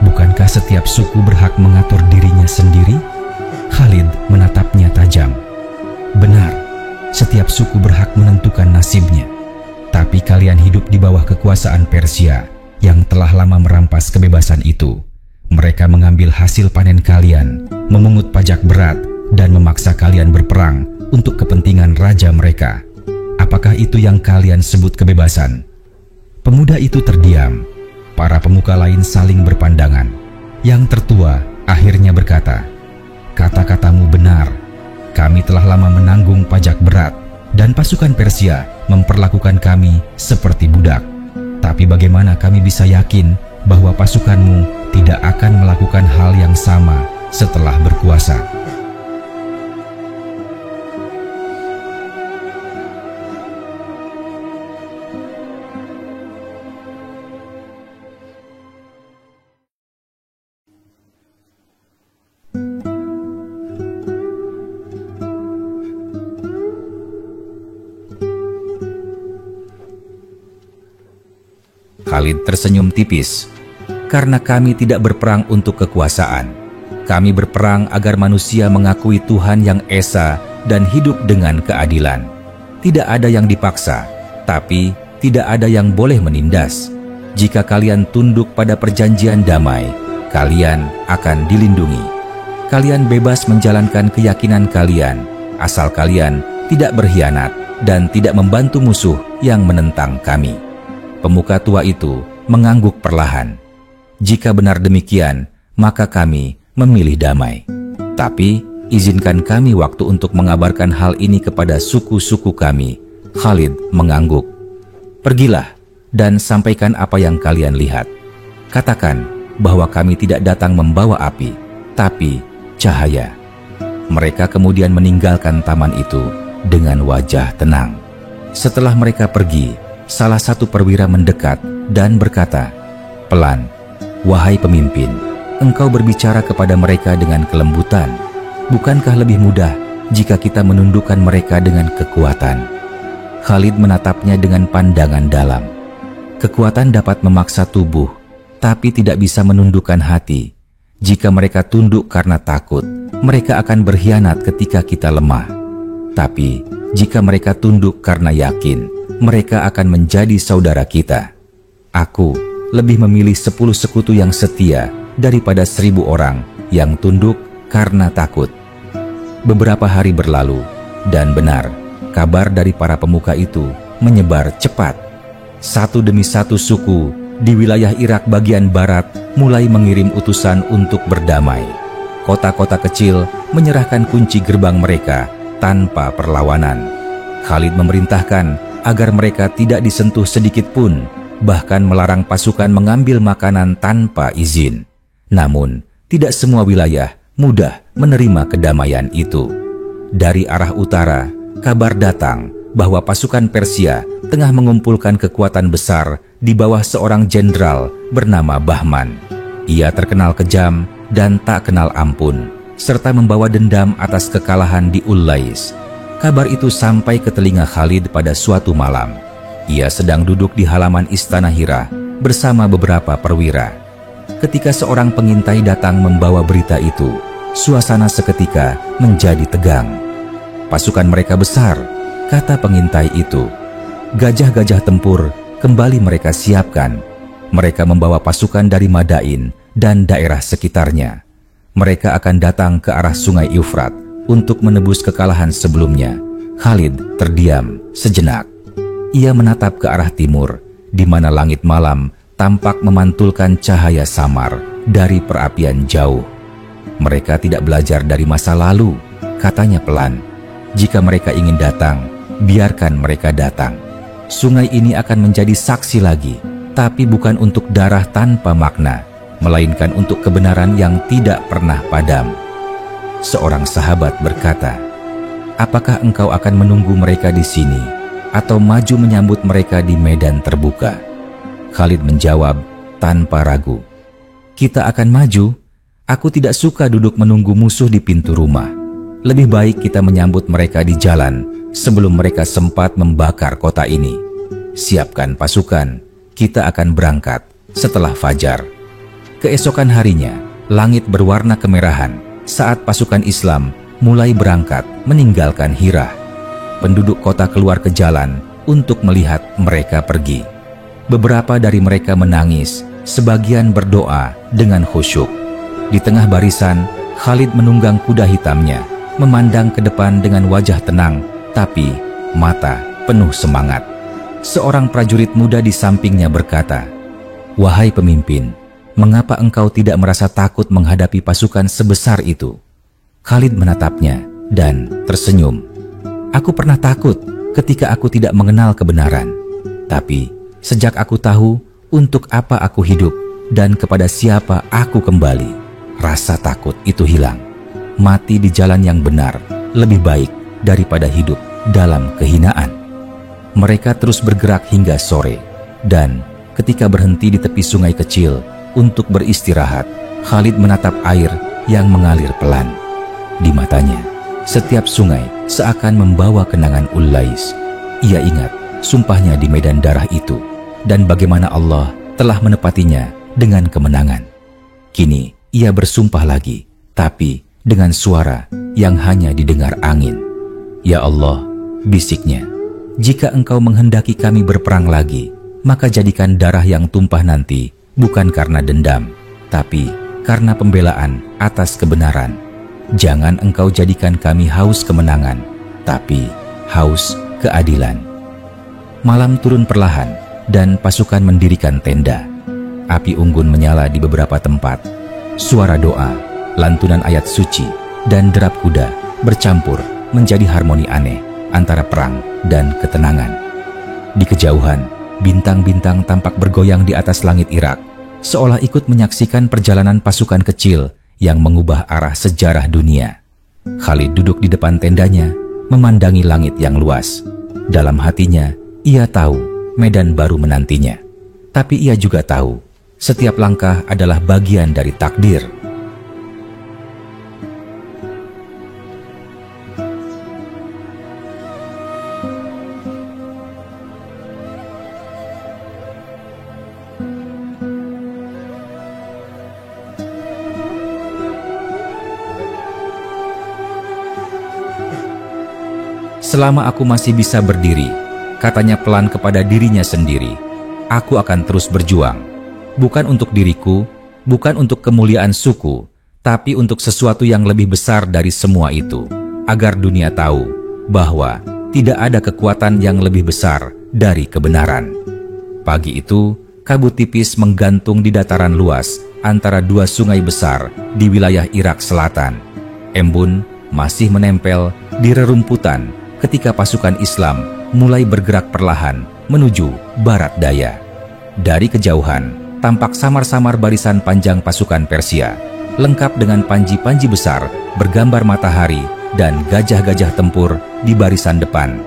Bukankah setiap suku berhak mengatur dirinya sendiri?" Khalid menatapnya tajam. "Benar, setiap suku berhak menentukan nasibnya. Tapi kalian hidup di bawah kekuasaan Persia yang telah lama merampas kebebasan itu. Mereka mengambil hasil panen kalian, memungut pajak berat, dan memaksa kalian berperang untuk kepentingan raja mereka. Apakah itu yang kalian sebut kebebasan?" Pemuda itu terdiam. Para pemuka lain saling berpandangan. Yang tertua akhirnya berkata, "Kata-katamu benar. Kami telah lama menanggung pajak berat, dan pasukan Persia memperlakukan kami seperti budak. Tapi bagaimana kami bisa yakin bahwa pasukanmu tidak akan melakukan hal yang sama setelah berkuasa?" Khalid tersenyum tipis. "Karena kami tidak berperang untuk kekuasaan. Kami berperang agar manusia mengakui Tuhan yang esa dan hidup dengan keadilan. Tidak ada yang dipaksa, tapi tidak ada yang boleh menindas. Jika kalian tunduk pada perjanjian damai, kalian akan dilindungi. Kalian bebas menjalankan keyakinan kalian, asal kalian tidak berkhianat dan tidak membantu musuh yang menentang kami." Pemuka tua itu mengangguk perlahan. "Jika benar demikian, maka kami memilih damai. Tapi izinkan kami waktu untuk mengabarkan hal ini kepada suku-suku kami." Khalid mengangguk. "Pergilah dan sampaikan apa yang kalian lihat. Katakan bahwa kami tidak datang membawa api, tapi cahaya." Mereka kemudian meninggalkan taman itu dengan wajah tenang. Setelah mereka pergi, salah satu perwira mendekat dan berkata, "Pelan, wahai pemimpin, engkau berbicara kepada mereka dengan kelembutan. Bukankah lebih mudah jika kita menundukkan mereka dengan kekuatan?" Khalid menatapnya dengan pandangan dalam. Kekuatan dapat memaksa tubuh, tapi tidak bisa menundukkan hati. Jika mereka tunduk karena takut, mereka akan berkhianat ketika kita lemah. Tapi jika mereka tunduk karena yakin, mereka akan menjadi saudara kita. Aku lebih memilih 10 sekutu yang setia daripada 1000 orang yang tunduk karena takut. Beberapa hari berlalu, dan benar, kabar dari para pemuka itu menyebar cepat. Satu demi satu suku di wilayah Irak bagian barat mulai mengirim utusan untuk berdamai. Kota-kota kecil menyerahkan kunci gerbang mereka tanpa perlawanan. Khalid memerintahkan agar mereka tidak disentuh sedikit pun, bahkan melarang pasukan mengambil makanan tanpa izin. Namun, tidak semua wilayah mudah menerima kedamaian itu. Dari arah utara, kabar datang bahwa pasukan Persia tengah mengumpulkan kekuatan besar di bawah seorang jenderal bernama Bahman. Ia terkenal kejam dan tak kenal ampun, serta membawa dendam atas kekalahan di Ullais. Kabar itu sampai ke telinga Khalid pada suatu malam. Ia sedang duduk di halaman istana Hira bersama beberapa perwira. Ketika seorang pengintai datang membawa berita itu, suasana seketika menjadi tegang. Pasukan mereka besar, kata pengintai itu. Gajah-gajah tempur kembali mereka siapkan. Mereka membawa pasukan dari Madain dan daerah sekitarnya. Mereka akan datang ke arah sungai Eufrat untuk menebus kekalahan sebelumnya. Khalid terdiam sejenak. Ia menatap ke arah timur, di mana langit malam tampak memantulkan cahaya samar dari perapian jauh. Mereka tidak belajar dari masa lalu, katanya pelan. Jika mereka ingin datang, biarkan mereka datang. Sungai ini akan menjadi saksi lagi, tapi bukan untuk darah tanpa makna, melainkan untuk kebenaran yang tidak pernah padam. Seorang sahabat berkata, "Apakah engkau akan menunggu mereka di sini, atau maju menyambut mereka di medan terbuka?" Khalid menjawab tanpa ragu, "Kita akan maju. Aku tidak suka duduk menunggu musuh di pintu rumah. Lebih baik kita menyambut mereka di jalan sebelum mereka sempat membakar kota ini. Siapkan pasukan, kita akan berangkat setelah fajar." Keesokan harinya, langit berwarna kemerahan saat pasukan Islam mulai berangkat meninggalkan Hira. Penduduk kota keluar ke jalan untuk melihat mereka pergi. Beberapa dari mereka menangis, sebagian berdoa dengan khusyuk. Di tengah barisan, Khalid menunggang kuda hitamnya, memandang ke depan dengan wajah tenang, tapi mata penuh semangat. Seorang prajurit muda di sampingnya berkata, "Wahai pemimpin, mengapa engkau tidak merasa takut menghadapi pasukan sebesar itu?" Khalid menatapnya dan tersenyum. "Aku pernah takut ketika aku tidak mengenal kebenaran. Tapi sejak aku tahu untuk apa aku hidup dan kepada siapa aku kembali, rasa takut itu hilang. Mati di jalan yang benar lebih baik daripada hidup dalam kehinaan." Mereka terus bergerak hingga sore, dan ketika berhenti di tepi sungai kecil untuk beristirahat, Khalid menatap air yang mengalir pelan. Di matanya, setiap sungai seakan membawa kenangan Ullais. Ia ingat sumpahnya di medan darah itu, dan bagaimana Allah telah menepatinya dengan kemenangan. Kini ia bersumpah lagi, tapi dengan suara yang hanya didengar angin. "Ya Allah," bisiknya, "jika engkau menghendaki kami berperang lagi, maka jadikan darah yang tumpah nanti bukan karena dendam, tapi karena pembelaan atas kebenaran. Jangan engkau jadikan kami haus kemenangan, tapi haus keadilan." Malam turun perlahan, dan pasukan mendirikan tenda. Api unggun menyala di beberapa tempat. Suara doa, lantunan ayat suci, dan derap kuda bercampur menjadi harmoni aneh antara perang dan ketenangan. Di kejauhan, bintang-bintang tampak bergoyang di atas langit Irak, seolah ikut menyaksikan perjalanan pasukan kecil yang mengubah arah sejarah dunia. Khalid duduk di depan tendanya, memandangi langit yang luas. Dalam hatinya, ia tahu medan baru menantinya. Tapi ia juga tahu, setiap langkah adalah bagian dari takdir. "Selama aku masih bisa berdiri," katanya pelan kepada dirinya sendiri, "aku akan terus berjuang. bukan untuk diriku, bukan untuk kemuliaan suku, tapi untuk sesuatu yang lebih besar dari semua itu, agar dunia tahu bahwa tidak ada kekuatan yang lebih besar dari kebenaran. Pagi itu, kabut tipis menggantung di dataran luas antara dua sungai besar di wilayah Irak Selatan. Embun masih menempel di rerumputan ketika pasukan Islam mulai bergerak perlahan menuju barat daya. Dari kejauhan, tampak samar-samar barisan panjang pasukan Persia, lengkap dengan panji-panji besar bergambar matahari dan gajah-gajah tempur di barisan depan.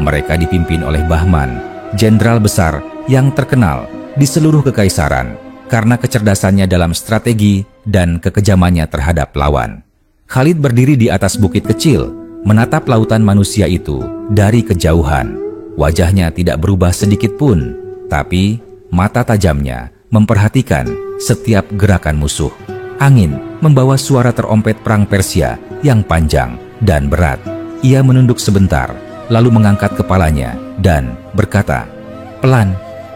Mereka dipimpin oleh Bahman, jenderal besar yang terkenal di seluruh kekaisaran karena kecerdasannya dalam strategi dan kekejamannya terhadap lawan. Khalid berdiri di atas bukit kecil, menatap lautan manusia itu dari kejauhan. Wajahnya tidak berubah sedikit pun, tapi mata tajamnya memperhatikan setiap gerakan musuh. Angin membawa suara terompet perang Persia yang panjang dan berat. Ia menunduk sebentar, lalu mengangkat kepalanya dan berkata, "Pelan."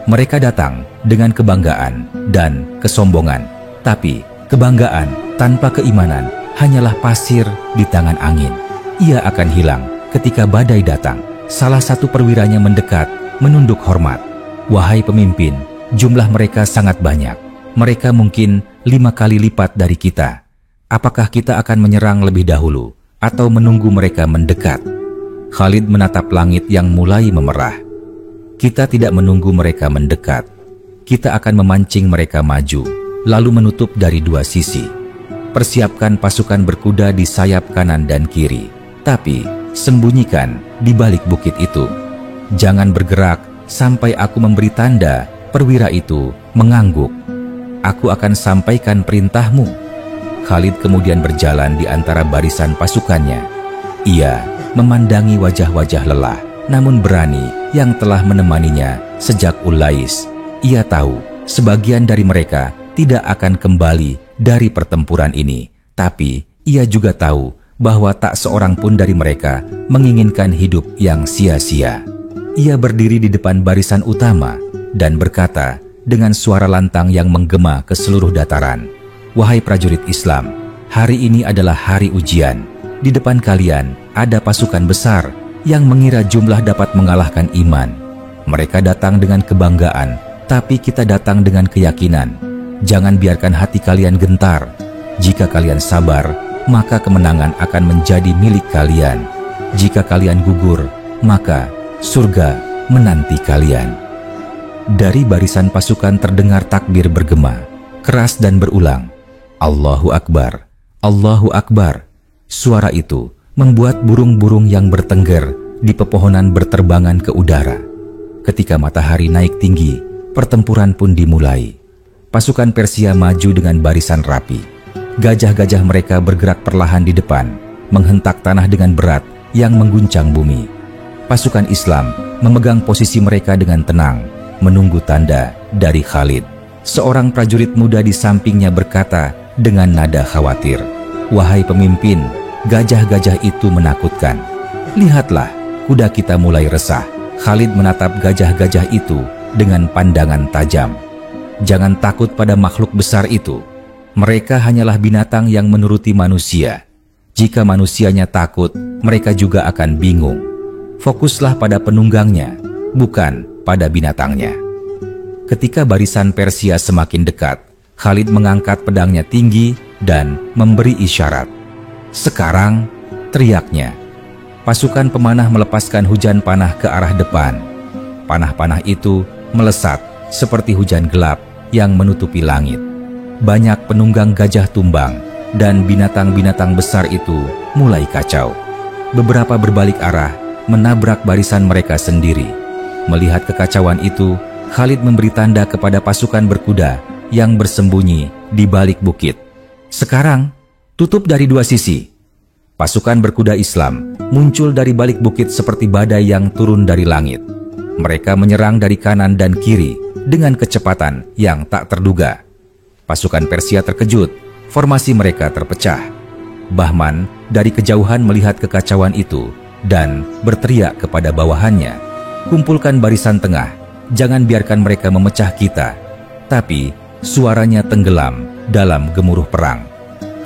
Mereka datang dengan kebanggaan dan kesombongan, tapi kebanggaan tanpa keimanan hanyalah pasir di tangan angin. Ia akan hilang ketika badai datang. Salah satu perwiranya mendekat, menunduk hormat. "Wahai pemimpin, jumlah mereka sangat banyak. Mereka mungkin 5 kali lipat dari kita. Apakah kita akan menyerang lebih dahulu atau menunggu mereka mendekat?" Khalid menatap langit yang mulai memerah. "Kita tidak menunggu mereka mendekat. Kita akan memancing mereka maju, lalu menutup dari dua sisi. Persiapkan pasukan berkuda di sayap kanan dan kiri, tapi sembunyikan di balik bukit itu. Jangan bergerak sampai aku memberi tanda." Perwira itu mengangguk. "Aku akan sampaikan perintahmu." Khalid kemudian berjalan di antara barisan pasukannya. Ia memandangi wajah-wajah lelah namun berani yang telah menemaninya sejak Ulais. Ia tahu sebagian dari mereka tidak akan kembali dari pertempuran ini, tapi ia juga tahu bahwa tak seorang pun dari mereka menginginkan hidup yang sia-sia. Ia berdiri di depan barisan utama dan berkata dengan suara lantang yang menggema ke seluruh dataran, "Wahai prajurit Islam, hari ini adalah hari ujian. Di depan kalian ada pasukan besar yang mengira jumlah dapat mengalahkan iman. Mereka datang dengan kebanggaan, tapi kita datang dengan keyakinan. Jangan biarkan hati kalian gentar. Jika kalian sabar, maka kemenangan akan menjadi milik kalian. Jika kalian gugur, maka surga menanti kalian." Dari barisan pasukan terdengar takbir bergema, keras dan berulang, "Allahu Akbar, Allahu Akbar." Suara itu membuat burung-burung yang bertengger di pepohonan berterbangan ke udara. Ketika matahari naik tinggi, pertempuran pun dimulai. Pasukan Persia maju dengan barisan rapi. Gajah-gajah mereka bergerak perlahan di depan, menghentak tanah dengan berat yang mengguncang bumi. Pasukan Islam memegang posisi mereka dengan tenang, menunggu tanda dari Khalid. Seorang prajurit muda di sampingnya berkata dengan nada khawatir, "Wahai pemimpin, gajah-gajah itu menakutkan. Lihatlah, kuda kita mulai resah." Khalid menatap gajah-gajah itu dengan pandangan tajam. "Jangan takut pada makhluk besar itu. Mereka hanyalah binatang yang menuruti manusia. Jika manusianya takut, mereka juga akan bingung. Fokuslah pada penunggangnya, bukan pada binatangnya." Ketika barisan Persia semakin dekat, Khalid mengangkat pedangnya tinggi dan memberi isyarat. "Sekarang," teriaknya. Pasukan pemanah melepaskan hujan panah ke arah depan. Panah-panah itu melesat seperti hujan gelap yang menutupi langit. Banyak penunggang gajah tumbang dan binatang-binatang besar itu mulai kacau. Beberapa berbalik arah, menabrak barisan mereka sendiri. Melihat kekacauan itu, Khalid memberi tanda kepada pasukan berkuda yang bersembunyi di balik bukit. "Sekarang, tutup dari dua sisi." Pasukan berkuda Islam muncul dari balik bukit seperti badai yang turun dari langit. Mereka menyerang dari kanan dan kiri dengan kecepatan yang tak terduga. Pasukan Persia terkejut, formasi mereka terpecah. Bahman dari kejauhan melihat kekacauan itu dan berteriak kepada bawahannya, "Kumpulkan barisan tengah, jangan biarkan mereka memecah kita." tapi suaranya tenggelam dalam gemuruh perang.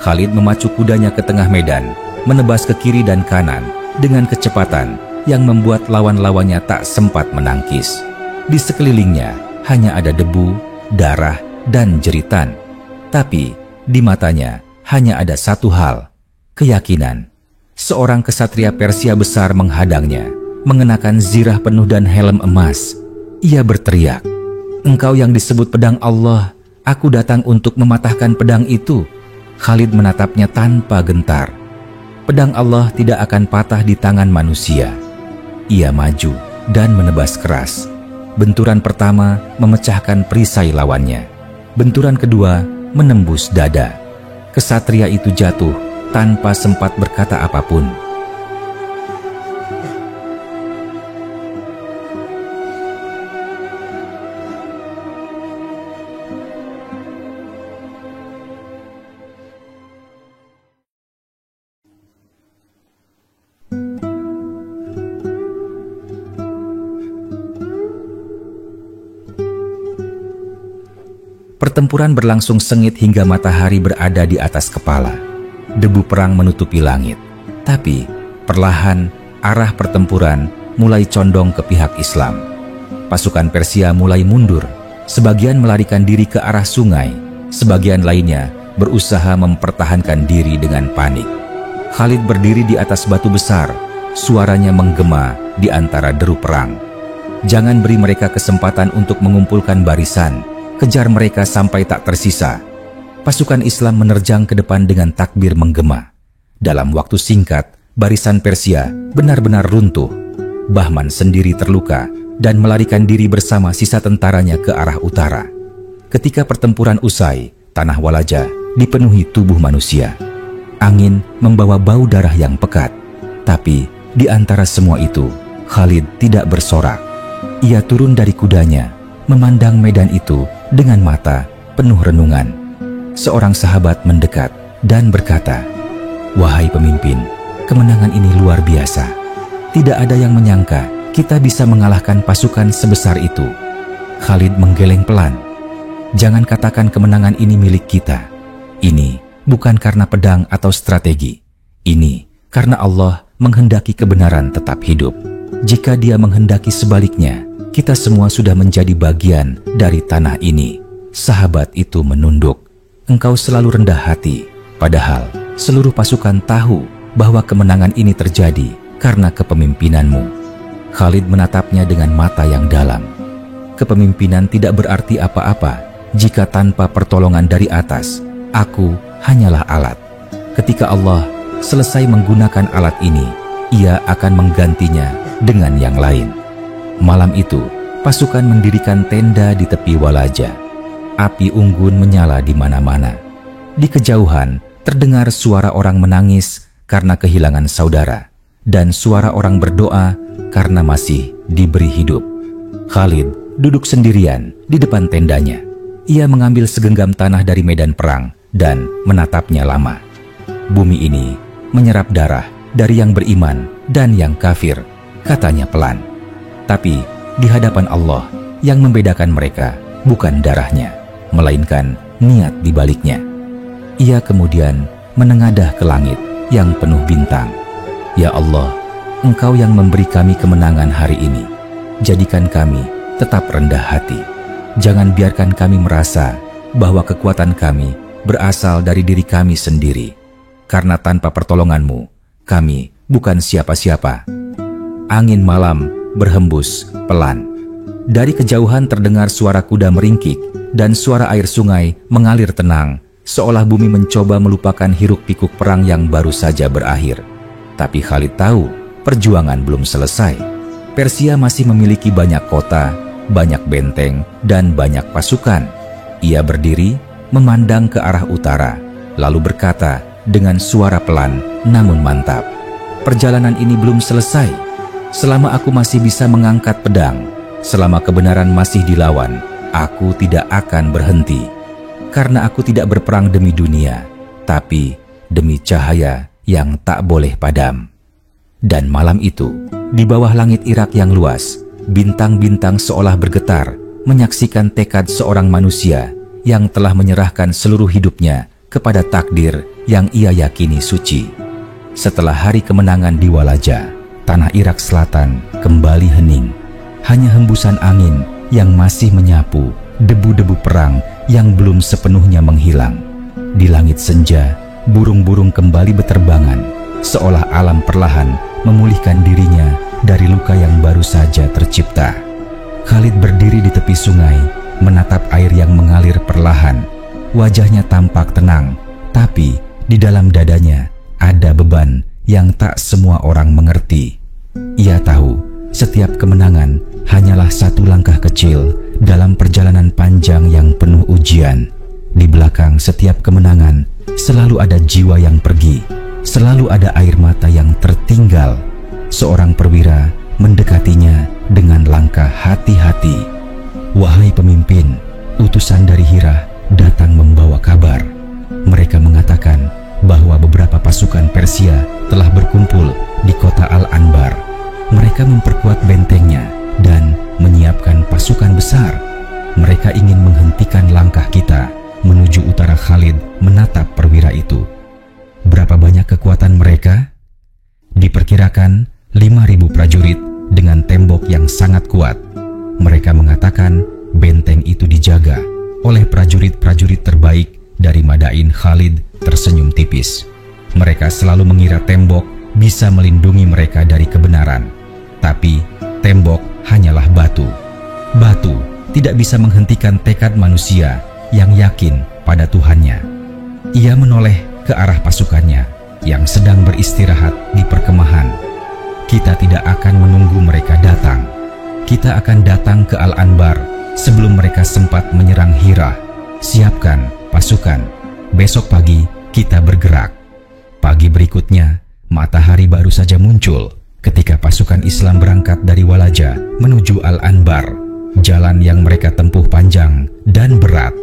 Khalid memacu kudanya ke tengah medan, menebas ke kiri dan kanan dengan kecepatan yang membuat lawan-lawannya tak sempat menangkis. Di sekelilingnya hanya ada debu, darah, dan jeritan. Tapi di matanya hanya ada satu hal, keyakinan. Seorang kesatria Persia besar menghadangnya, mengenakan zirah penuh dan helm emas. Ia berteriak, "Engkau yang disebut pedang Allah, aku datang untuk mematahkan pedang itu." Khalid menatapnya tanpa gentar. Pedang Allah tidak akan patah di tangan manusia. Ia maju dan menebas keras. Benturan pertama memecahkan perisai lawannya. Benturan kedua menembus dada. Kesatria itu jatuh tanpa sempat berkata apapun. Pertempuran berlangsung sengit hingga matahari berada di atas kepala. Debu perang menutupi langit. Tapi perlahan arah pertempuran mulai condong ke pihak Islam. Pasukan Persia mulai mundur. Sebagian melarikan diri ke arah sungai. Sebagian lainnya berusaha mempertahankan diri dengan panik. Khalid berdiri di atas batu besar. Suaranya menggema di antara deru perang. Jangan beri mereka kesempatan untuk mengumpulkan barisan. Kejar mereka sampai tak tersisa. Pasukan Islam menerjang ke depan dengan takbir menggema. Dalam waktu singkat, barisan Persia benar-benar runtuh. Bahman sendiri terluka dan melarikan diri bersama sisa tentaranya ke arah utara. Ketika pertempuran usai, tanah Walaja dipenuhi tubuh manusia. Angin membawa bau darah yang pekat. Tapi di antara semua itu, Khalid tidak bersorak. Ia turun dari kudanya, memandang medan itu dengan mata penuh renungan. Seorang sahabat mendekat dan berkata, "Wahai pemimpin, kemenangan ini luar biasa. Tidak ada yang menyangka kita bisa mengalahkan pasukan sebesar itu." Khalid menggeleng pelan. "Jangan katakan kemenangan ini milik kita. Ini bukan karena pedang atau strategi. Ini karena Allah menghendaki kebenaran tetap hidup. Jika Dia menghendaki sebaliknya, kita semua sudah menjadi bagian dari tanah ini." Sahabat itu menunduk. "Engkau selalu rendah hati, padahal seluruh pasukan tahu bahwa kemenangan ini terjadi karena kepemimpinanmu." Khalid menatapnya dengan mata yang dalam. "Kepemimpinan tidak berarti apa-apa jika tanpa pertolongan dari atas. Aku hanyalah alat. Ketika Allah selesai menggunakan alat ini, Ia akan menggantinya dengan yang lain." Malam itu, pasukan mendirikan tenda di tepi Walaja. Api unggun menyala di mana-mana. Di kejauhan, terdengar suara orang menangis karena kehilangan saudara, dan suara orang berdoa karena masih diberi hidup. Khalid duduk sendirian di depan tendanya. Ia mengambil segenggam tanah dari medan perang dan menatapnya lama. Bumi ini menyerap darah dari yang beriman dan yang kafir, katanya pelan. Tapi di hadapan Allah, yang membedakan mereka bukan darahnya, melainkan niat di baliknya. Ia kemudian menengadah ke langit yang penuh bintang. "Ya Allah, Engkau yang memberi kami kemenangan hari ini. Jadikan kami tetap rendah hati. Jangan biarkan kami merasa bahwa kekuatan kami berasal dari diri kami sendiri. Karena tanpa pertolongan-Mu, kami bukan siapa-siapa." Angin malam berhembus pelan. Dari kejauhan terdengar suara kuda meringkik dan suara air sungai mengalir tenang, seolah bumi mencoba melupakan hiruk-pikuk perang yang baru saja berakhir. Tapi Khalid tahu perjuangan belum selesai. Persia masih memiliki banyak kota, banyak benteng, dan banyak pasukan. Ia berdiri, memandang ke arah utara, lalu berkata dengan suara pelan namun mantap, "Perjalanan ini belum selesai. Selama aku masih bisa mengangkat pedang, selama kebenaran masih dilawan, aku tidak akan berhenti. Karena aku tidak berperang demi dunia, tapi demi cahaya yang tak boleh padam." Dan malam itu, di bawah langit Irak yang luas, bintang-bintang seolah bergetar menyaksikan tekad seorang manusia yang telah menyerahkan seluruh hidupnya kepada takdir yang ia yakini suci. Setelah hari kemenangan di Walaja, tanah Irak Selatan kembali hening. Hanya hembusan angin yang masih menyapu debu-debu perang yang belum sepenuhnya menghilang. Di langit senja, burung-burung kembali beterbangan, seolah alam perlahan memulihkan dirinya dari luka yang baru saja tercipta. Khalid berdiri di tepi sungai, menatap air yang mengalir perlahan. Wajahnya tampak tenang, tapi di dalam dadanya ada beban yang tak semua orang mengerti. Ia tahu setiap kemenangan hanyalah satu langkah kecil dalam perjalanan panjang yang penuh ujian. Di belakang setiap kemenangan selalu ada jiwa yang pergi, selalu ada air mata yang tertinggal. Seorang perwira mendekatinya dengan langkah hati-hati. "Wahai pemimpin, utusan dari Hira datang membawa kabar. Mereka mengatakan bahwa beberapa pasukan Persia telah berkumpul di kota Al-Anbar. Mereka memperkuat bentengnya dan menyiapkan pasukan besar. Mereka ingin menghentikan langkah kita menuju utara." Khalid menatap perwira itu. "Berapa banyak kekuatan mereka?" "Diperkirakan 5.000 prajurit dengan tembok yang sangat kuat. Mereka mengatakan benteng itu dijaga oleh prajurit-prajurit terbaik dari Madain." Khalid tersenyum tipis. Mereka selalu mengira tembok bisa melindungi mereka dari kebenaran. Tapi tembok hanyalah batu. Batu tidak bisa menghentikan tekad manusia yang yakin pada Tuhannya. Ia menoleh ke arah pasukannya yang sedang beristirahat di perkemahan. "Kita tidak akan menunggu mereka datang. Kita akan datang ke Al-Anbar sebelum mereka sempat menyerang Hira. Siapkan pasukan. Besok pagi kita bergerak." Pagi berikutnya, matahari baru saja muncul ketika pasukan Islam berangkat dari Walaja menuju Al-Anbar. Jalan yang mereka tempuh panjang dan berat.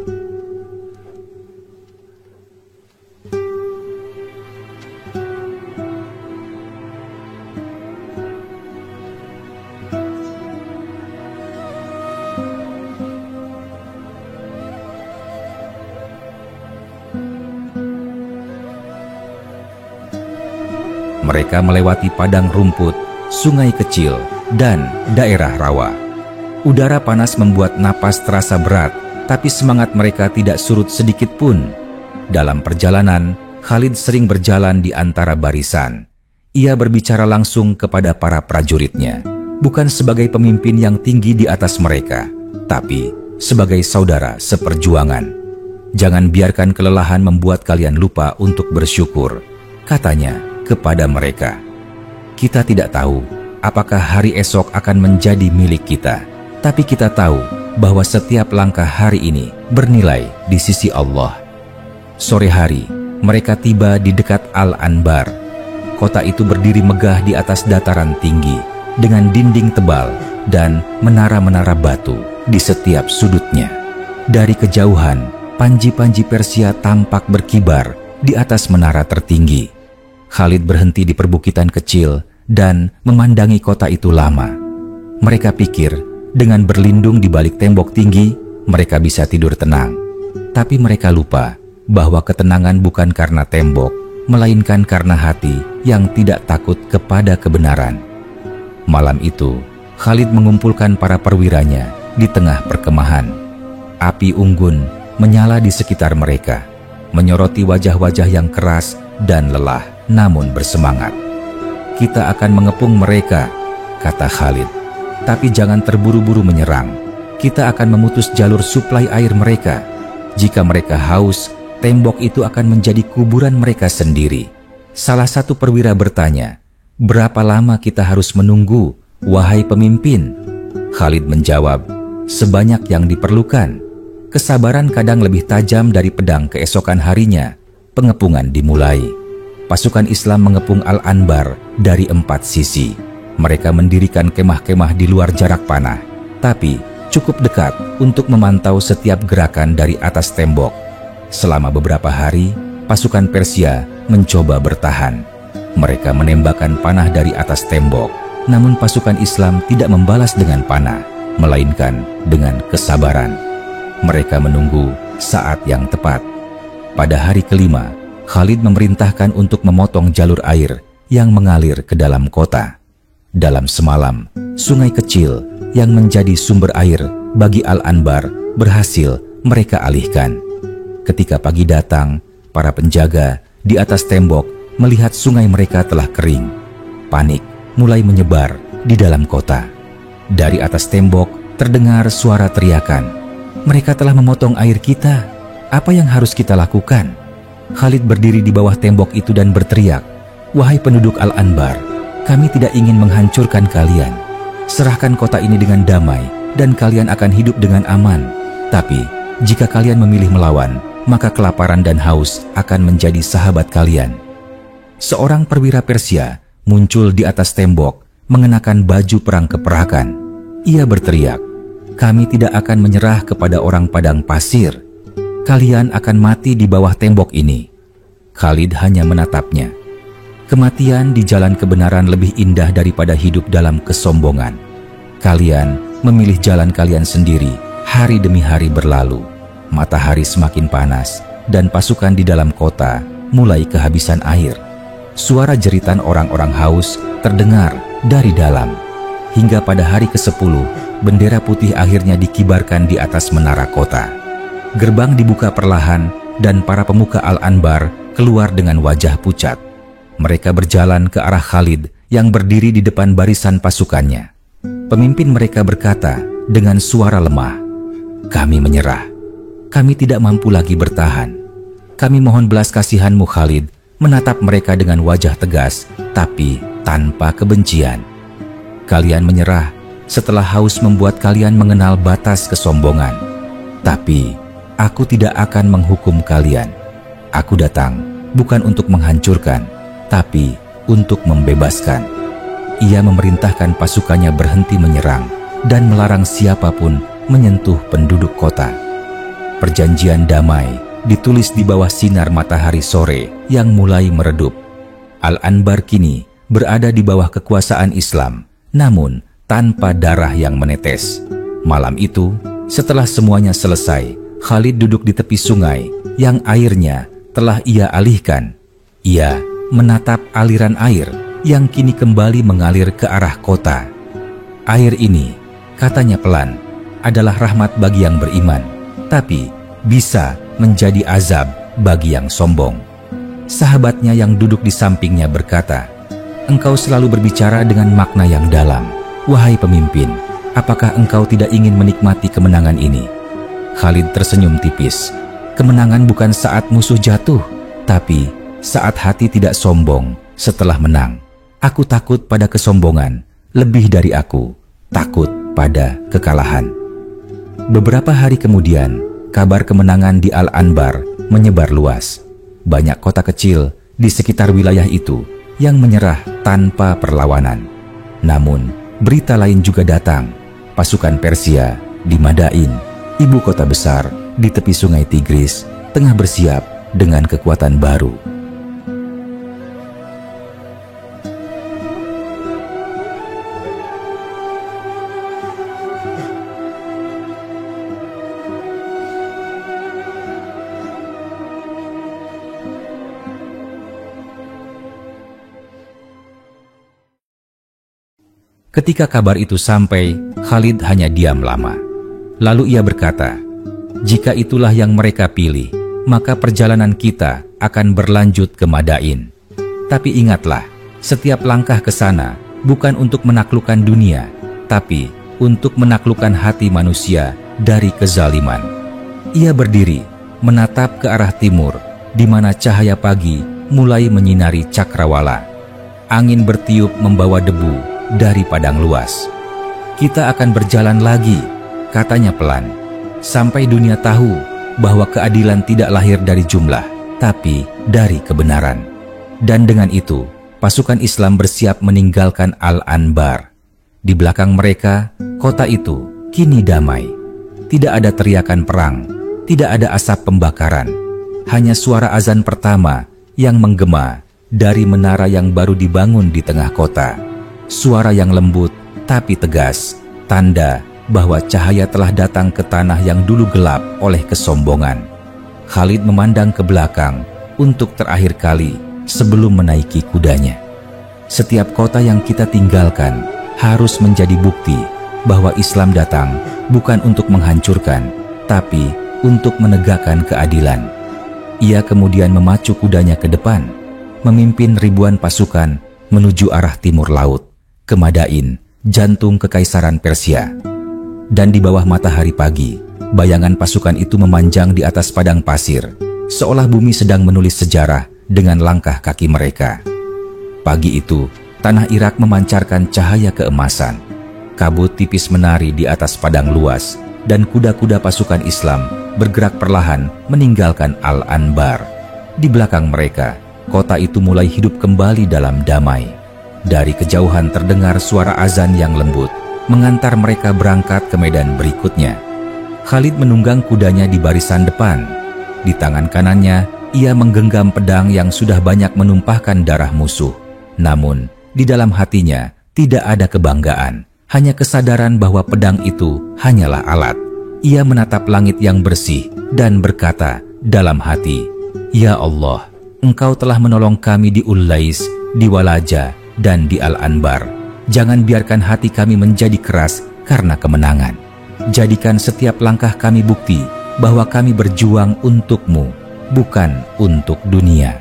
Mereka melewati padang rumput, sungai kecil, dan daerah rawa. Udara panas membuat napas terasa berat, tapi semangat mereka tidak surut sedikit pun. Dalam perjalanan, Khalid sering berjalan di antara barisan. Ia berbicara langsung kepada para prajuritnya, bukan sebagai pemimpin yang tinggi di atas mereka, tapi sebagai saudara seperjuangan. "Jangan biarkan kelelahan membuat kalian lupa untuk bersyukur," katanya kepada mereka. "Kita tidak tahu apakah hari esok akan menjadi milik kita, tapi kita tahu bahwa setiap langkah hari ini bernilai di sisi Allah." Sore hari, mereka tiba di dekat Al-Anbar. Kota itu berdiri megah di atas dataran tinggi, dengan dinding tebal dan menara-menara batu di setiap sudutnya. Dari kejauhan, panji-panji Persia tampak berkibar di atas menara tertinggi. Khalid berhenti di perbukitan kecil dan memandangi kota itu lama. Mereka pikir dengan berlindung di balik tembok tinggi, mereka bisa tidur tenang. Tapi mereka lupa bahwa ketenangan bukan karena tembok, melainkan karena hati yang tidak takut kepada kebenaran. Malam itu, Khalid mengumpulkan para perwiranya di tengah perkemahan. Api unggun menyala di sekitar mereka, menyoroti wajah-wajah yang keras dan lelah, namun bersemangat. "Kita akan mengepung mereka," kata Khalid. "Tapi jangan terburu-buru menyerang. Kita akan memutus jalur suplai air mereka. Jika mereka haus, tembok itu akan menjadi kuburan mereka sendiri." Salah satu perwira bertanya, "Berapa lama kita harus menunggu, wahai pemimpin?" Khalid menjawab, "Sebanyak yang diperlukan. Kesabaran kadang lebih tajam dari pedang keesokan harinya." Pengepungan dimulai. Pasukan Islam mengepung Al-Anbar dari 4 sisi. Mereka mendirikan kemah-kemah di luar jarak panah, tapi cukup dekat untuk memantau setiap gerakan dari atas tembok. Selama beberapa hari, pasukan Persia mencoba bertahan. Mereka menembakkan panah dari atas tembok, namun pasukan Islam tidak membalas dengan panah. melainkan dengan kesabaran. Mereka menunggu saat yang tepat. Pada hari kelima, Khalid memerintahkan untuk memotong jalur air yang mengalir ke dalam kota. Dalam semalam, sungai kecil yang menjadi sumber air bagi Al-Anbar berhasil mereka alihkan. Ketika pagi datang, para penjaga di atas tembok melihat sungai mereka telah kering. Panik mulai menyebar di dalam kota. Dari atas tembok terdengar suara teriakan, "Mereka telah memotong air kita. Apa yang harus kita lakukan?" Khalid berdiri di bawah tembok itu dan berteriak, "Wahai penduduk Al-Anbar, kami tidak ingin menghancurkan kalian. Serahkan kota ini dengan damai dan kalian akan hidup dengan aman. Tapi jika kalian memilih melawan, maka kelaparan dan haus akan menjadi sahabat kalian." Seorang perwira Persia muncul di atas tembok mengenakan baju perang keperakan. Ia berteriak, "Kami tidak akan menyerah kepada orang padang pasir. Kalian akan mati di bawah tembok ini." Khalid hanya menatapnya. Kematian di jalan kebenaran lebih indah daripada hidup dalam kesombongan. Kalian memilih jalan kalian sendiri. Hari demi hari berlalu. Matahari semakin panas dan pasukan di dalam kota mulai kehabisan air. Suara jeritan orang-orang haus terdengar dari dalam. Hingga pada hari ke-10, bendera putih akhirnya dikibarkan di atas menara kota. Gerbang dibuka perlahan dan para pemuka Al-Anbar keluar dengan wajah pucat. Mereka berjalan ke arah Khalid yang berdiri di depan barisan pasukannya. Pemimpin mereka berkata dengan suara lemah, "Kami menyerah. Kami tidak mampu lagi bertahan. Kami mohon belas kasihan-Mu, Khalid." Menatap mereka dengan wajah tegas, tapi tanpa kebencian. "Kalian menyerah setelah haus membuat kalian mengenal batas kesombongan. Tapi aku tidak akan menghukum kalian. Aku datang bukan untuk menghancurkan, tapi untuk membebaskan." Ia memerintahkan pasukannya berhenti menyerang dan melarang siapapun menyentuh penduduk kota. Perjanjian damai ditulis di bawah sinar matahari sore yang mulai meredup. Al-Anbar kini berada di bawah kekuasaan Islam, namun tanpa darah yang menetes. Malam itu, setelah semuanya selesai, Khalid duduk di tepi sungai yang airnya telah ia alihkan. Ia menatap aliran air yang kini kembali mengalir ke arah kota. "Air ini," katanya pelan, "adalah rahmat bagi yang beriman, tapi bisa menjadi azab bagi yang sombong." Sahabatnya yang duduk di sampingnya berkata, "Engkau selalu berbicara dengan makna yang dalam. Wahai pemimpin, apakah engkau tidak ingin menikmati kemenangan ini?" Khalid tersenyum tipis. "Kemenangan bukan saat musuh jatuh, tapi saat hati tidak sombong setelah menang. Aku takut pada kesombongan, lebih dari aku takut pada kekalahan." Beberapa hari kemudian, kabar kemenangan di Al-Anbar menyebar luas. Banyak kota kecil di sekitar wilayah itu yang menyerah tanpa perlawanan. Namun, berita lain juga datang. Pasukan Persia di Madain, ibu kota besar di tepi sungai Tigris, tengah bersiap dengan kekuatan baru. Ketika kabar itu sampai, Khalid hanya diam lama. Lalu ia berkata, "Jika itulah yang mereka pilih, maka perjalanan kita akan berlanjut ke Madain. Tapi ingatlah, setiap langkah ke sana bukan untuk menaklukkan dunia, tapi untuk menaklukkan hati manusia dari kezaliman." Ia berdiri, menatap ke arah timur, di mana cahaya pagi mulai menyinari cakrawala. Angin bertiup membawa debu dari padang luas. "Kita akan berjalan lagi," katanya pelan, "sampai dunia tahu bahwa keadilan tidak lahir dari jumlah, tapi dari kebenaran." Dan dengan itu, pasukan Islam bersiap meninggalkan Al-Anbar. Di belakang mereka, kota itu kini damai. Tidak ada teriakan perang, tidak ada asap pembakaran. Hanya suara azan pertama yang menggema dari menara yang baru dibangun di tengah kota. Suara yang lembut tapi tegas, tanda bahwa cahaya telah datang ke tanah yang dulu gelap oleh kesombongan. Khalid memandang ke belakang untuk terakhir kali sebelum menaiki kudanya. Setiap kota yang kita tinggalkan harus menjadi bukti bahwa Islam datang bukan untuk menghancurkan, tapi untuk menegakkan keadilan. Ia kemudian memacu kudanya ke depan, memimpin ribuan pasukan menuju arah timur laut, ke Madain, jantung kekaisaran Persia. Dan di bawah matahari pagi, bayangan pasukan itu memanjang di atas padang pasir, seolah bumi sedang menulis sejarah dengan langkah kaki mereka. Pagi itu, tanah Irak memancarkan cahaya keemasan. Kabut tipis menari di atas padang luas, dan kuda-kuda pasukan Islam bergerak perlahan meninggalkan Al-Anbar. Di belakang mereka, kota itu mulai hidup kembali dalam damai. Dari kejauhan terdengar suara azan yang lembut, mengantar mereka berangkat ke medan berikutnya. Khalid menunggang kudanya di barisan depan. Di tangan kanannya, ia menggenggam pedang yang sudah banyak menumpahkan darah musuh. Namun, di dalam hatinya tidak ada kebanggaan, hanya kesadaran bahwa pedang itu hanyalah alat. Ia menatap langit yang bersih dan berkata dalam hati, "Ya Allah, Engkau telah menolong kami di Ullais, di Walaja, dan di Al-Anbar. Jangan biarkan hati kami menjadi keras karena kemenangan. Jadikan setiap langkah kami bukti bahwa kami berjuang untuk-Mu, bukan untuk dunia."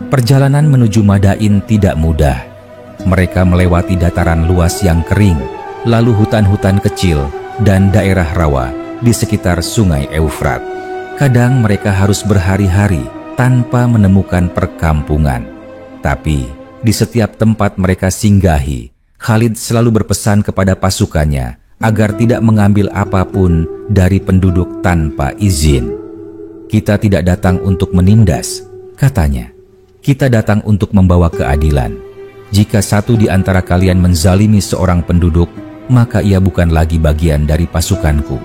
Perjalanan menuju Madain tidak mudah. Mereka melewati dataran luas yang kering, lalu hutan-hutan kecil, dan daerah rawa di sekitar sungai Eufrat. Kadang mereka harus berhari-hari tanpa menemukan perkampungan. Tapi di setiap tempat mereka singgahi, Khalid selalu berpesan kepada pasukannya agar tidak mengambil apapun dari penduduk tanpa izin. "Kita tidak datang untuk menindas," katanya. "Kita datang untuk membawa keadilan. Jika satu di antara kalian menzalimi seorang penduduk, maka ia bukan lagi bagian dari pasukanku."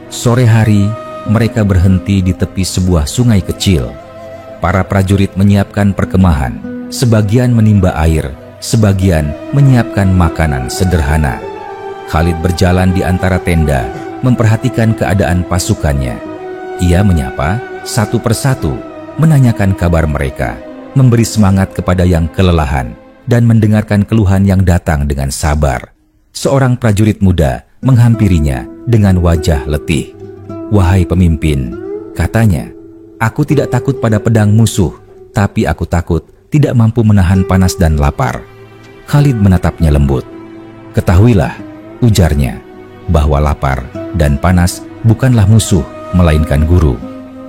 Sore hari, mereka berhenti di tepi sebuah sungai kecil. Para prajurit menyiapkan perkemahan, sebagian menimba air, sebagian menyiapkan makanan sederhana. Khalid berjalan di antara tenda, memperhatikan keadaan pasukannya. Ia menyapa satu persatu, menanyakan kabar mereka, memberi semangat kepada yang kelelahan, dan mendengarkan keluhan yang datang dengan sabar. Seorang prajurit muda menghampirinya dengan wajah letih. "Wahai pemimpin," katanya, "aku tidak takut pada pedang musuh, tapi aku takut tidak mampu menahan panas dan lapar." Khalid menatapnya lembut. "Ketahuilah," ujarnya, "bahwa lapar dan panas bukanlah musuh, melainkan guru.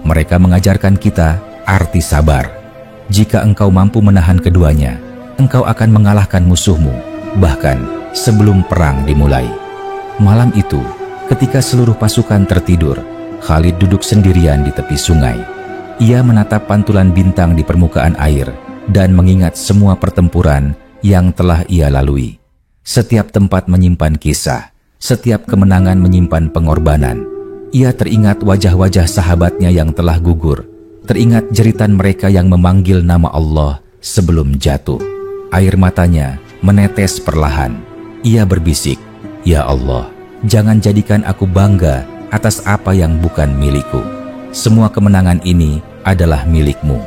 Mereka mengajarkan kita arti sabar. Jika engkau mampu menahan keduanya, engkau akan mengalahkan musuhmu, bahkan sebelum perang dimulai." Malam itu, ketika seluruh pasukan tertidur, Khalid duduk sendirian di tepi sungai. Ia menatap pantulan bintang di permukaan air dan mengingat semua pertempuran yang telah ia lalui. Setiap tempat menyimpan kisah, setiap kemenangan menyimpan pengorbanan. Ia teringat wajah-wajah sahabatnya yang telah gugur, teringat jeritan mereka yang memanggil nama Allah sebelum jatuh. Air matanya menetes perlahan. Ia berbisik, "Ya Allah, jangan jadikan aku bangga atas apa yang bukan milikku. Semua kemenangan ini adalah milik-Mu.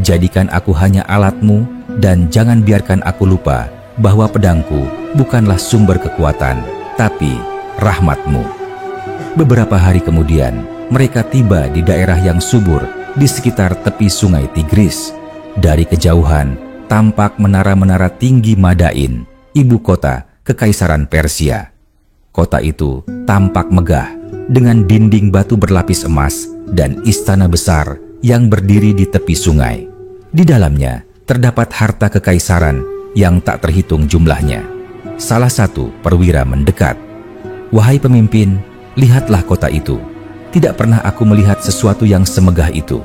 Jadikan aku hanya alat-Mu, dan jangan biarkan aku lupa bahwa pedangku bukanlah sumber kekuatan, tapi rahmat-Mu." Beberapa hari kemudian, mereka tiba di daerah yang subur di sekitar tepi sungai Tigris. Dari kejauhan, tampak menara-menara tinggi Madain, ibu kota Kekaisaran Persia. Kota itu tampak megah, dengan dinding batu berlapis emas dan istana besar yang berdiri di tepi sungai. Di dalamnya terdapat harta kekaisaran yang tak terhitung jumlahnya. Salah satu perwira mendekat. "Wahai pemimpin, lihatlah kota itu. Tidak pernah aku melihat sesuatu yang semegah itu.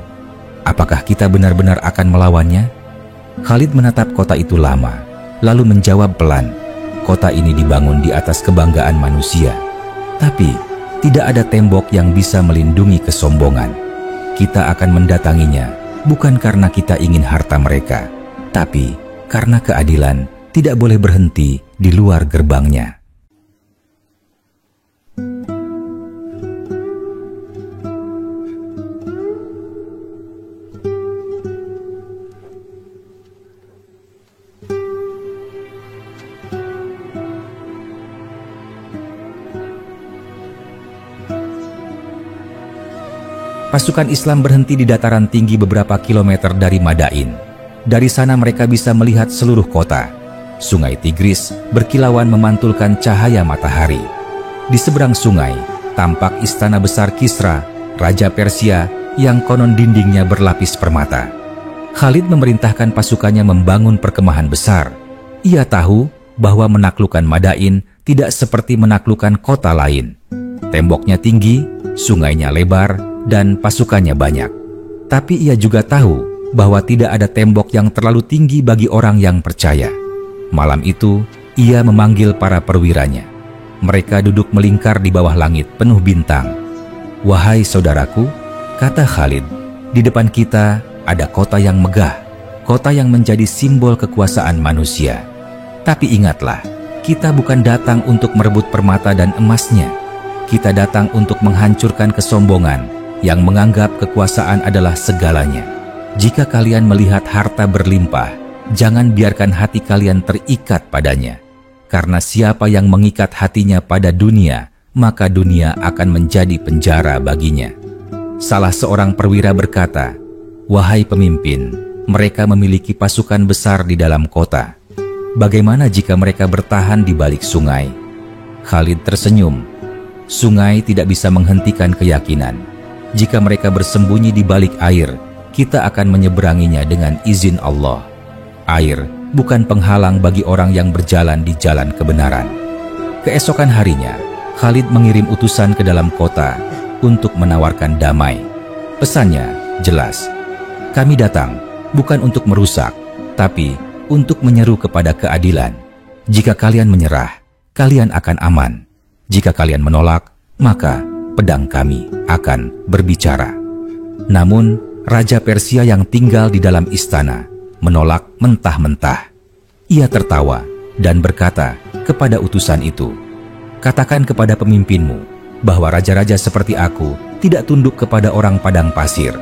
Apakah kita benar-benar akan melawannya?" Khalid menatap kota itu lama, lalu menjawab pelan, "Kota ini dibangun di atas kebanggaan manusia. Tapi tidak ada tembok yang bisa melindungi kesombongan. Kita akan mendatanginya bukan karena kita ingin harta mereka, tapi karena keadilan tidak boleh berhenti di luar gerbangnya." Pasukan Islam berhenti di dataran tinggi beberapa kilometer dari Madain. Dari sana mereka bisa melihat seluruh kota. Sungai Tigris berkilauan memantulkan cahaya matahari. Di seberang sungai, tampak istana besar Kisra, Raja Persia yang konon dindingnya berlapis permata. Khalid memerintahkan pasukannya membangun perkemahan besar. Ia tahu bahwa menaklukkan Madain tidak seperti menaklukkan kota lain. Temboknya tinggi, sungainya lebar, dan pasukannya banyak. Tapi ia juga tahu bahwa tidak ada tembok yang terlalu tinggi bagi orang yang percaya. Malam itu, ia memanggil para perwiranya. Mereka duduk melingkar di bawah langit penuh bintang. "Wahai saudaraku," kata Khalid, "di depan kita ada kota yang megah, kota yang menjadi simbol kekuasaan manusia. Tapi ingatlah, kita bukan datang untuk merebut permata dan emasnya. Kita datang untuk menghancurkan kesombongan yang menganggap kekuasaan adalah segalanya. Jika kalian melihat harta berlimpah, jangan biarkan hati kalian terikat padanya. Karena siapa yang mengikat hatinya pada dunia, maka dunia akan menjadi penjara baginya." Salah seorang perwira berkata, "Wahai pemimpin, mereka memiliki pasukan besar di dalam kota. Bagaimana jika mereka bertahan di balik sungai?" Khalid tersenyum. "Sungai tidak bisa menghentikan keyakinan. Jika mereka bersembunyi di balik air, kita akan menyeberanginya dengan izin Allah. Air bukan penghalang bagi orang yang berjalan di jalan kebenaran." Keesokan harinya, Khalid mengirim utusan ke dalam kota untuk menawarkan damai. Pesannya jelas, "Kami datang bukan untuk merusak, tapi untuk menyeru kepada keadilan. Jika kalian menyerah, kalian akan aman. Jika kalian menolak, maka pedang kami akan berbicara." Namun, Raja Persia yang tinggal di dalam istana menolak mentah-mentah. Ia tertawa dan berkata kepada utusan itu, "Katakan kepada pemimpinmu bahwa raja-raja seperti aku tidak tunduk kepada orang padang pasir.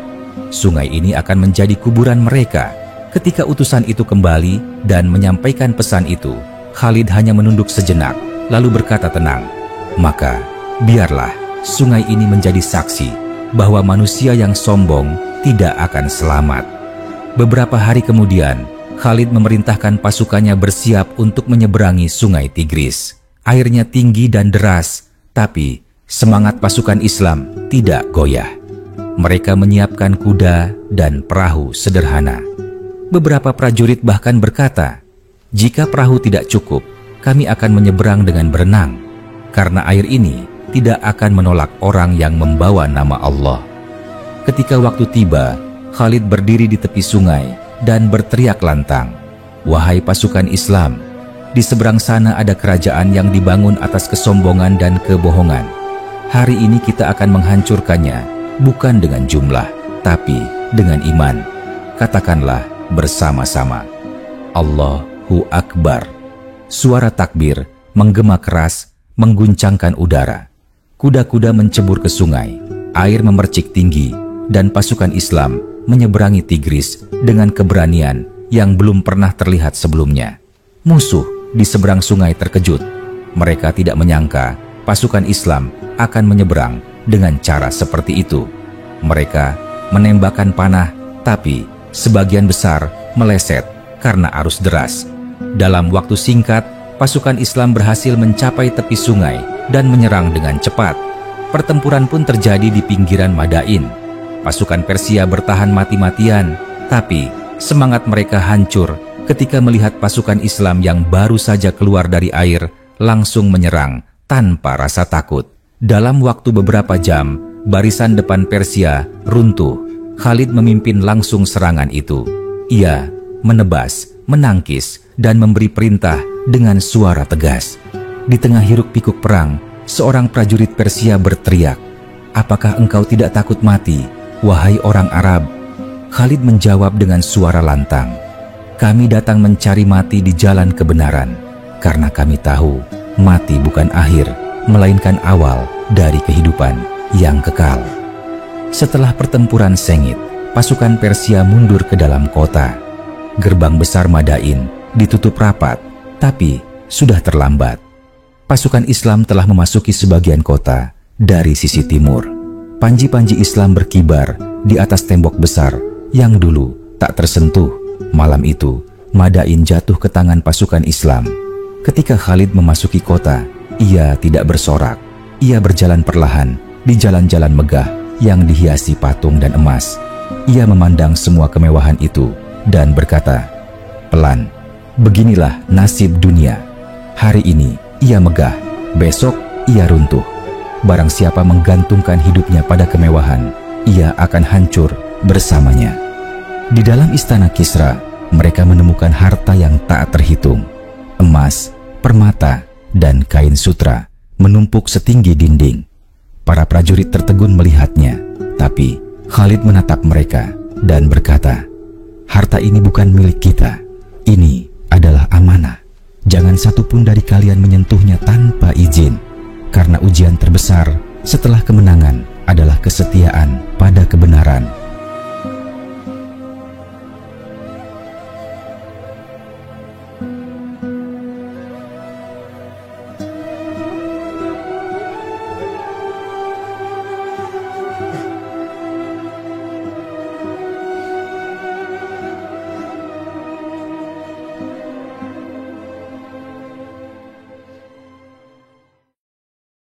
Sungai ini akan menjadi kuburan mereka." Ketika utusan itu kembali dan menyampaikan pesan itu, Khalid hanya menunduk sejenak, lalu berkata tenang, "Maka biarlah sungai ini menjadi saksi bahwa manusia yang sombong tidak akan selamat." Beberapa hari kemudian, Khalid memerintahkan pasukannya bersiap untuk menyeberangi sungai Tigris. Airnya tinggi dan deras, tapi semangat pasukan Islam tidak goyah. Mereka menyiapkan kuda dan perahu sederhana. Beberapa prajurit bahkan berkata, "Jika perahu tidak cukup, kami akan menyeberang dengan berenang, karena air ini tidak akan menolak orang yang membawa nama Allah." Ketika waktu tiba, Khalid berdiri di tepi sungai dan berteriak lantang, "Wahai pasukan Islam, di seberang sana ada kerajaan yang dibangun atas kesombongan dan kebohongan. Hari ini kita akan menghancurkannya, bukan dengan jumlah, tapi dengan iman. Katakanlah bersama-sama, Allahu Akbar." Suara takbir menggema keras, mengguncangkan udara. Kuda-kuda mencebur ke sungai, air memercik tinggi, dan pasukan Islam menyeberangi Tigris dengan keberanian yang belum pernah terlihat sebelumnya. Musuh di seberang sungai terkejut. Mereka tidak menyangka pasukan Islam akan menyeberang dengan cara seperti itu. Mereka menembakkan panah, tapi sebagian besar meleset karena arus deras. Dalam waktu singkat, pasukan Islam berhasil mencapai tepi sungai dan menyerang dengan cepat. Pertempuran pun terjadi di pinggiran Madain. Pasukan Persia bertahan mati-matian, tapi semangat mereka hancur ketika melihat pasukan Islam yang baru saja keluar dari air langsung menyerang tanpa rasa takut. Dalam waktu beberapa jam, barisan depan Persia runtuh. Khalid memimpin langsung serangan itu. Ia menebas, menangkis, dan memberi perintah dengan suara tegas. Di tengah hiruk-pikuk perang, seorang prajurit Persia berteriak, "Apakah engkau tidak takut mati, wahai orang Arab?" Khalid menjawab dengan suara lantang, "Kami datang mencari mati di jalan kebenaran, karena kami tahu mati bukan akhir, melainkan awal dari kehidupan yang kekal." Setelah pertempuran sengit, pasukan Persia mundur ke dalam kota. Gerbang besar Madain ditutup rapat, tapi sudah terlambat. Pasukan Islam telah memasuki sebagian kota dari sisi timur. Panji-panji Islam berkibar di atas tembok besar yang dulu tak tersentuh. Malam itu, Madain jatuh ke tangan pasukan Islam. Ketika Khalid memasuki kota, ia tidak bersorak. Ia berjalan perlahan di jalan-jalan megah yang dihiasi patung dan emas. Ia memandang semua kemewahan itu dan berkata, "Pelan, beginilah nasib dunia. Hari ini ia megah, besok ia runtuh. Barang siapa menggantungkan hidupnya pada kemewahan, ia akan hancur bersamanya." Di dalam istana Kisra, mereka menemukan harta yang tak terhitung. Emas, permata, dan kain sutra menumpuk setinggi dinding. Para prajurit tertegun melihatnya, tapi Khalid menatap mereka dan berkata, "Harta ini bukan milik kita. Ini adalah amanah. Jangan satupun dari kalian menyentuhnya tanpa izin, karena ujian terbesar setelah kemenangan adalah kesetiaan pada kebenaran."